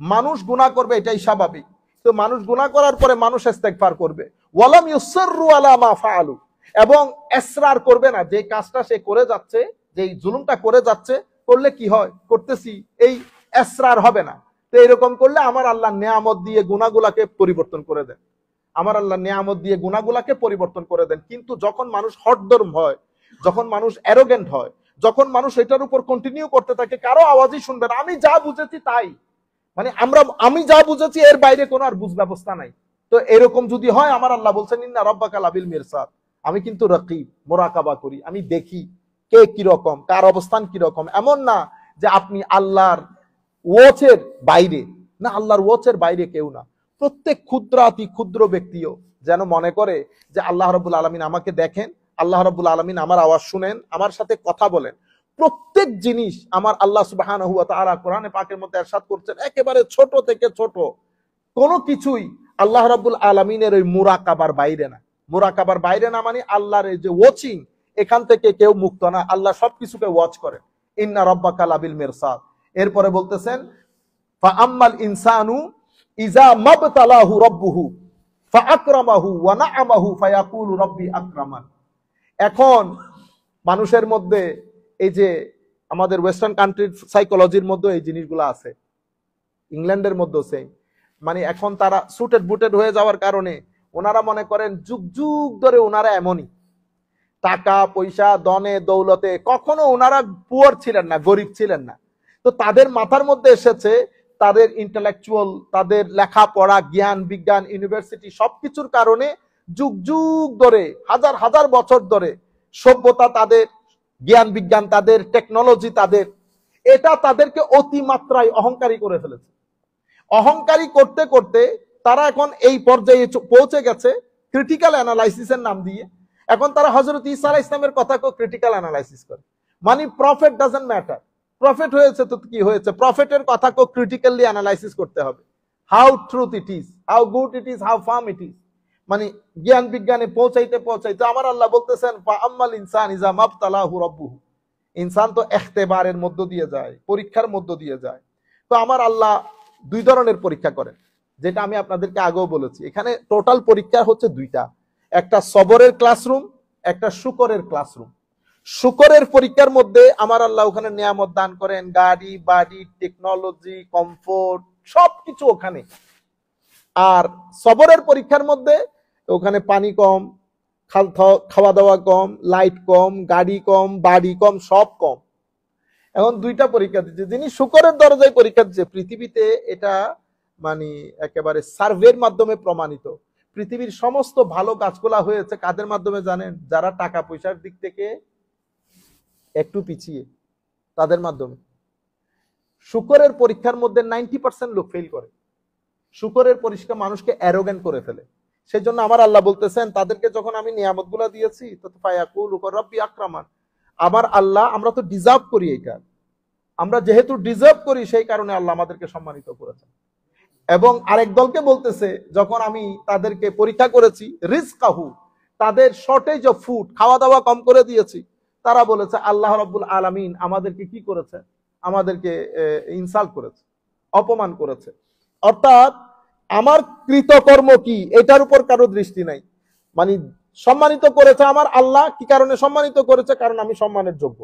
মানুষ গুনাহ করবে, এটাই স্বাভাবিক। তো মানুষ গুনাহ করার পরে মানুষ ইস্তেগফার করবে, ওয়ালাম ইউসিররু আলা মা ফাআলু, এবং ইসরার করবে না, যে কাজটা সে করে যাচ্ছে, যেই জুলুমটা করে যাচ্ছে, করলে কি হয়, করতেছি, এই ইসরার হবে না। তো এরকম করলে আমার আল্লাহ নিয়ামত দিয়ে গুনাহগুলোকে পরিবর্তন করে দেন, আমার আল্লাহ নিয়ামত দিয়ে গুনাহগুলোকে পরিবর্তন করে দেন। কিন্তু যখন মানুষ হটদর্ম হয়, যখন মানুষ অ্যারোগেন্ট হয়, যখন মানুষ এটার উপর কন্টিনিউ করতে থাকে, কারো আওয়াজই শুনবে না, আমি যা বুঝেছি তাই, মানে আমি যা বুঝেছি এর বাইরে কোনো আর বুঝ ব্যবস্থা নাই। তো এরকম যদি হয়, আমার আল্লাহ বলছেন ইন্না রাব্বাকা লাবিল মিরসাদ, আমি কিন্তু রাকিব, মোরাকাবা করি, আমি দেখি কে কি রকম, কার অবস্থান কি রকম। এমন না যে আপনি আল্লাহর ওয়াচের বাইরে, না, আল্লাহর ওয়াচের বাইরে কেউ না। প্রত্যেক ক্ষুদ্রাতি ক্ষুদ্র ব্যক্তিও যেন মনে করে যে আল্লাহ রাব্বুল আলামিন আমাকে দেখেন, আল্লাহ রাব্বুল আলামিন আমার আওয়াজ শুনেন, আমার সাথে কথা বলেন। প্রত্যেক জিনিস আমার আল্লাহ সুবহানাহু ওয়া তাআলা কোরআনে পাকের মধ্যে ইরশাদ করছেন, একেবারে ছোট থেকে ছোট কোনো কিছুই আল্লাহ রাব্বুল আলামিনের ওই মুরাকাবার বাইরে না। মুরাকাবার বাইরে না মানে আল্লাহর এই যে ওয়াচিং, এখান থেকে কেউ মুক্ত না, আল্লাহ সবকিছুকে ওয়াচ করেন। ইন্না রাব্বাকা লাবিল মিরসাদ। এরপরে বলতেছেন, ফা আম্মাল ইনসানু ইজা মাবতালাহু রাব্বুহু ফাআকরামাহু ওয়া না'আমাহু ফায়াকুলু রাব্বি আকরামান। এখন মানুষের মধ্যে এই যে আমাদের ওয়েস্টার্ন কান্ট্রির সাইকোলজির মধ্যে এই জিনিসগুলো আছে, ইংল্যান্ডের মধ্যেও সেম। মানে এখন তারা সুটেড বুটেড হয়ে যাওয়ার কারণে ওনারা মনে করেন যুগ যুগ ধরে ওনারা এমনই, টাকা পয়সা দনে দৌলতে কখনো ওনারা পুয়ার ছিলেন না, গরিব ছিলেন না। তো তাদের মাথার মধ্যে এসেছে তাদের ইন্টেলেকচুয়াল, তাদের লেখাপড়া, জ্ঞান বিজ্ঞান, ইউনিভার্সিটি সবকিছুর কারণে যুগ যুগ ধরে, হাজার হাজার বছর ধরে সভ্যতা তাদের, জ্ঞান বিজ্ঞান তাদের, টেকনোলজি তাদের, এটা তাদেরকে অতিমাত্রায় অহংকারী করে ফেলেছে। অহংকারী করতে করতে তারা এখন এই পর্যায়ে পৌঁছে গেছে ক্রিটিক্যাল অ্যানালাইসিসের নাম দিয়ে। এখন তারা হযরত ঈসা আলাইহিস সালামের কথাকে ক্রিটিক্যাল অ্যানালাইসিস করে, মানে প্রফেট ডাজন্ট ম্যাটার, প্রফেট হয়েছে তো কি হয়েছে, প্রফেটের কথাকে ক্রিটিক্যালি অ্যানালাইসিস করতে হবে, how truth it is, how good it is, how farm it is. মানে জ্ঞান বিজ্ঞানে পৌঁছাইতে পৌঁছাইতে আমার আল্লাহ বলতেছেন, ফা আম্মাল ইনসান ইজা মাবতালাহু রাব্বুহু, ইনসান তো ইখতিবারের মধ্য দিয়ে যায়, পরীক্ষার মধ্য দিয়ে যায়। তো আমার আল্লাহ দুই ধরনের পরীক্ষা করেন, যেটা আমি আপনাদেরকে আগেও বলেছি। এখানে টোটাল পরীক্ষা হচ্ছে দুইটা, একটা সবরের ক্লাসরুম, একটা শুকরের ক্লাসরুম। শুকরের পরীক্ষার মধ্যে আমার আল্লাহ ওখানে নিয়ামত দান করেন, গাড়ি বাড়ি, টেকনোলজি, কমফোর্ট, সবকিছু ওখানে। আর সবরের পরীক্ষার মধ্যে ওখানে পানি কম, খাওয়া দাওয়া কম, লাইট কম, গাড়ি কম, বাড়ি কম, সব কম। এখন দুইটা পরীক্ষা দিচ্ছে। যিনি শুকরের দরজায় পরীক্ষা দিচ্ছে, পৃথিবীতে এটা মানে একেবারে সার্ভের মাধ্যমে প্রমাণিত, পৃথিবীর সমস্ত ভালো কাজগুলা হয়েছে কাদের মাধ্যমে জানেন? যারা টাকা পয়সার দিক থেকে একটু পিছিয়ে, তাদের মাধ্যমে। শুকরের পরীক্ষার মধ্যে 90% লোক ফেল করে। শুকরের পরীক্ষা মানুষকে অ্যারোগেন্ট করে ফেলে। সেই জন্য আমার আল্লাহ বলতেছেন, তাদেরকে যখন আমি নিয়ামতগুলো দিয়েছি, তো ফায়াকুলু রাব্বি আকরামান, আমার আল্লাহ, আমরা তো ডিজার্ভ করি এটা, আমরা যেহেতু ডিজার্ভ করি সেই কারণে আল্লাহ আমাদেরকে সম্মানিত করেছেন। এবং আরেক দলকে বলতেছে, যখন আমি তাদেরকে পরীক্ষা করেছি, রিজকাহু, তাদের শর্টেজ অফ ফুড, খাওয়া দাওয়া কম করে দিয়েছি, তারা বলেছে আল্লাহ রাব্বুল আলামিন আমাদেরকে কি করেছে, আমাদেরকে ইনসাল্ট করেছে, অপমান করেছে। অর্থাৎ আমার কৃতকর্ম কি এটার উপর কারো দৃষ্টি নাই। মানে সম্মানিত করেছে আমার আল্লাহ, কি কারণে সম্মানিত করেছে? কারণ আমি সম্মানের যোগ্য,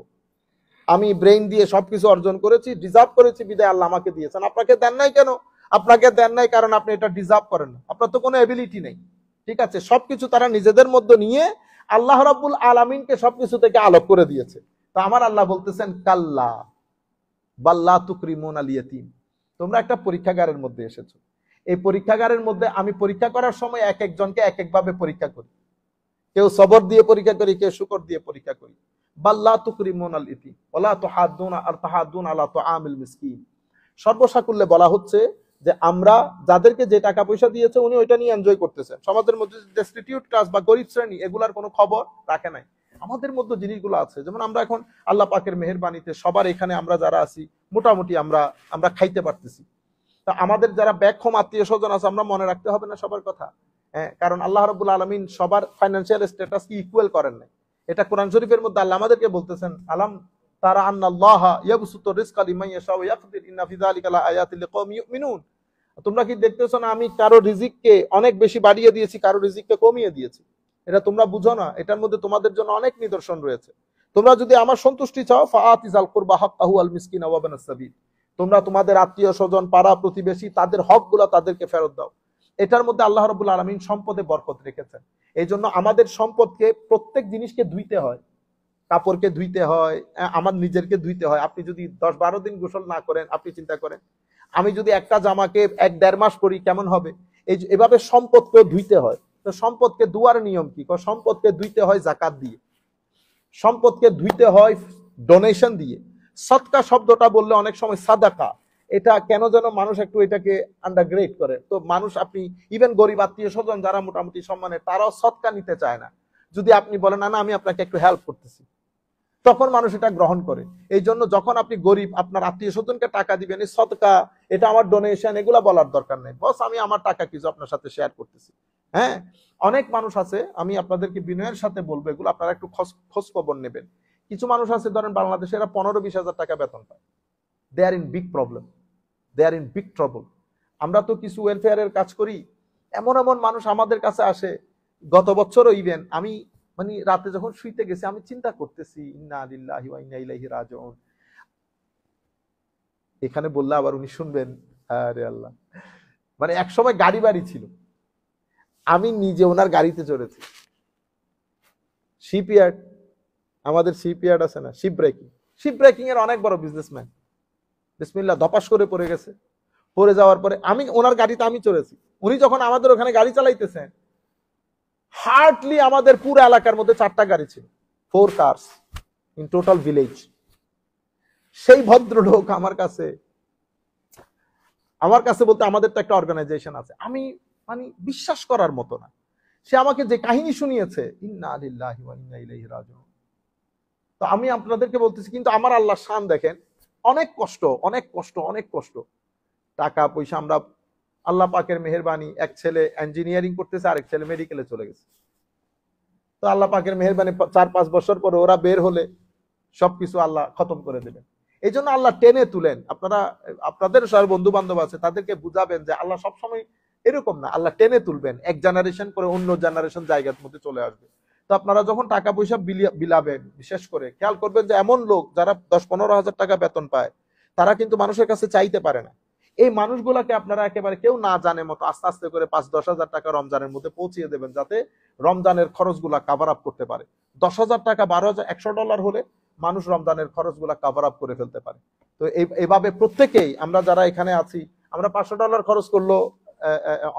আমি ব্রেইন দিয়ে সবকিছু অর্জন করেছি, ডিজার্ভ করেছি, বিদায় আল্লাহ আমাকে দিয়েছেন। আপনাকে দেন নাই কেন? আপনাকে দেন নাই কারণ আপনি এটা ডিজার্ভ করেন না, আপনার তো কোনো এবিলিটি নেই। ঠিক আছে, সবকিছু তারা নিজেদের মধ্যে নিয়ে আল্লাহ রাব্বুল আলামিনকে সবকিছু থেকে আলোক করে দিয়েছে। তো আমার আল্লাহ বলতেছেন, কাল্লা বাল্লা তুকরিমুন আল ইয়াতীম, তোমরা একটা পরীক্ষাগারের মধ্যে এসেছো। এই পরীক্ষাগারের মধ্যে আমি পরীক্ষা করার সময় এক একজনকে এক একভাবে পরীক্ষা করি। কেউ সবর দিয়ে পরীক্ষা করি, কেউ শুকর দিয়ে পরীক্ষা করি। বাল্লা তুকরিমুন আল ইয়াতীম ওয়ালা তুহাদ্দুন আলা তুআমিল মিসকিন। সর্বসাকুল্যে বলা হচ্ছে যে আমরা যাদেরকে যে টাকা পয়সা দিয়েছে উনি ওইটা নিয়ে এনজয় করতেছেন। সমাজের মধ্যে ডেস্টিটিউট ক্লাস বা গরিব শ্রেণী এগুলার কোনো খবর রাখে নাই। আমাদের মধ্যে জিনিসগুলো আছে, যেমন আমরা এখন আল্লাহ পাকের মেহেরবানিতে সবার এখানে আমরা যারা আছি মোটামুটি আমরা খাইতে পারতেছি। তা আমাদের যারা ব্যাকহোম আত্মীয় স্বজন আছে, আমরা মনে রাখতে হবে না সবার কথা? হ্যাঁ, কারণ আল্লাহ রাব্বুল আলামিন সবার ফাইন্যান্সিয়াল স্ট্যাটাস কি ইকুয়াল করেন নাই। এটা কোরআন শরীফের মধ্যে আল্লাহ আমাদেরকে বলতেছেন, আলাম তারা আন্নাল্লাহা ইয়াবসুতু রিজকা লিমান ইয়াশা ওয়া ইয়াকদির ইন্না ফি যালিকা লাআয়াতিন লিকওমিন ইউমিনুন। তোমরা কি দেখতেছো না আমি কারো রিজিককে অনেক বেশি বাড়িয়ে দিয়েছি, কারো রিজিককে কমিয়ে দিয়েছি? এটা তোমরা বুঝো না? এটার মধ্যে তোমাদের জন্য অনেক নিদর্শন রয়েছে। তোমরা যদি আমার সন্তুষ্টি চাও, ফাআতিজাল কুরবা হাক্কাহু আল মিসকিনা ওয়া ইবনাস সাবিল, তোমরা তোমাদের আত্মীয় স্বজন, পাড়া প্রতিবেশী, তাদের হকগুলো তাদেরকে ফেরত দাও। এটার মধ্যে আল্লাহ রাব্বুল আলামিন সম্পদে বরকত রেখেছেন। এই জন্য আমাদের সম্পদকে, প্রত্যেক জিনিসকে ধুইতে হয়। কাপড়কে ধুইতে হয়, আমার নিজেরকে ধুইতে হয়। আপনি যদি 10-12 দিন গোসল না করেন, আপনি চিন্তা করেন আমি যদি একটা জামাকে 1-1.5 মাস পরি কেমন হবে? এভাবে সম্পদকে ধুইতে হয়। তো সম্পদকে ধোয়ার নিয়ম কি? সম্পদকে ধুইতে হয় যাকাত দিয়ে, সম্পদকে ধুইতে হয় ডোনেশন দিয়ে। সদকা শব্দটা বললে অনেক সময় সাদাকা, এটা কেন যেন মানুষ একটু এটাকে আন্ডারগ্রেড করে। তো মানুষ, আপনি ইভেন গরিব আত্মীয় স্বজন যারা মোটামুটি সম্মানের, তারাও সদকা নিতে চায় না। যদি আপনি বলেন না আমি আপনাকে একটু হেল্প করতেছি, তখন মানুষ এটা গ্রহণ করে। এই জন্য যখন আপনি গরিব, আপনার আত্মীয় স্বজনকে টাকা দিবেন, এই সদকা, এটা আমার ডোনেশন, এগুলা বলার দরকার নেই। বস আমি আমার টাকা কিছু আপনার সাথে শেয়ার করতেছি। হ্যাঁ, অনেক মানুষ আছে, আমি আপনাদেরকে বিনয়ের সাথে বলবো, এগুলো আপনারা একটু খোঁজ খবর নেবেন। কিছু মানুষ আছে, ধরেন বাংলাদেশে এরা 15-20 হাজার টাকা বেতন পায়। They are in big problem, they are in big trouble. আমরা তো কিছু ওয়েলফেয়ারের কাজ করি, এমন এমন মানুষ আমাদের কাছে আসে। গত বছরও ইভেন আমি মানে রাতে যখন শুইতে গেছি, আমি চিন্তা করতেছি, ইন্না লিল্লাহি ওয়া ইন্না ইলাইহি রাজিউন। এখানে বললে আবার উনি শুনবেন, আরে আল্লাহ। মানে এক সময় গাড়ি বাড়ি ছিল, আমি নিজে ওনার গাড়িতে চড়েছি। শিপইয়ার্ড, আমাদের শিপইয়ার্ড আছে না, শিপ ব্রেকিং এর অনেক বড় বিজনেসম্যান, বিসমিল্লাহ ধপাস করে পড়ে গেছে। পড়ে যাওয়ার পরে আমি ওনার গাড়িতে আমি চড়েছি। উনি যখন আমাদের ওখানে গাড়ি চালাইতেছেন, হার্ডলি আমাদের পুরো এলাকার মধ্যে 4টা গাড়ি ছিল, 4 কার্স ইন টোটাল ভিলেজ। সেই ভদ্রলোক আমার কাছে বলতে, আমাদের তো একটা অর্গানাইজেশন আছে, আমি মানে বিশ্বাস করার মতো না। সে আমাকে যে কাহিনী শুনিয়েছে, ইন্না লিল্লাহি ওয়া ইন্না ইলাইহি রাজিউন। তো আমি আপনাদেরকে বলতেছি, কিন্তু আমার আল্লাহর শান দেখেন, অনেক কষ্ট, অনেক কষ্ট, অনেক কষ্ট। টাকা পয়সা আমরা, আল্লাহ পাকের মেহেরবানি, এক ছেলে ইঞ্জিনিয়ারিং করতেছে, আরেক ছেলে মেডিকেলে চলে গেছে। তো আল্লাহ পাকের মেহেরবানি 4-5 বছর পরে ওরা বের হলে সবকিছু আল্লাহ খতম করে দেবেন। এই জন্য আল্লাহ টেনে তুলেন। আপনারা, আপনাদের সব বন্ধু বান্ধব আছে, তাদেরকে বুঝাবেন যে আল্লাহ সবসময় এরকম না, আল্লাহ টেনে তুলবেন, এক জেনারেশন করে অন্য জেনারেশন জায়গার মধ্যে চলে আসবে। তো আপনারা যখন টাকা পয়সা বিলাবেন, বিশেষ করে খেয়াল করবেন যে এমন লোক যারা 10-15 হাজার টাকা বেতন পায়, তারা কিন্তু মানুষের কাছে চাইতে পারে না। এই মানুষগুলাকে আপনারা একেবারে কেউ না জানে মতো আস্তে আস্তে করে 5-10 হাজার টাকা রমজানের মধ্যে পৌঁছিয়ে দেবেন, যাতে রমজানের খরচগুলা কাভার আপ করতে পারে। 10,000 টাকা, 12,000, $100 হলে মানুষ রমজানের খরচগুলা কাভার আপ করে ফেলতে পারে। তো এইভাবে প্রত্যেকেই, আমরা যারা এখানে আছি, আমরা $500 খরচ করলো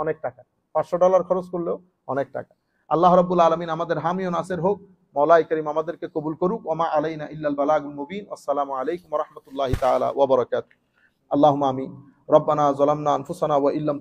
অনেক টাকা, $500 খরচ করলেও অনেক টাকা। আল্লাহ রাব্বুল আলামিন আমাদের হামি ও নাসির হোক। মওলাই করিম আমাদেরকে কবুল করুক। ওমা আলাইনা ইল্লাল বালাগুল মুবিন। আসসালামু আলাইকুম ওয়া রাহমাতুল্লাহি তাআলা ওয়া বারাকাতুহু। আল্লাহুম্মা আমিন। রব্বানা যালামনা আনফুসানা ওয়া ইল্লাম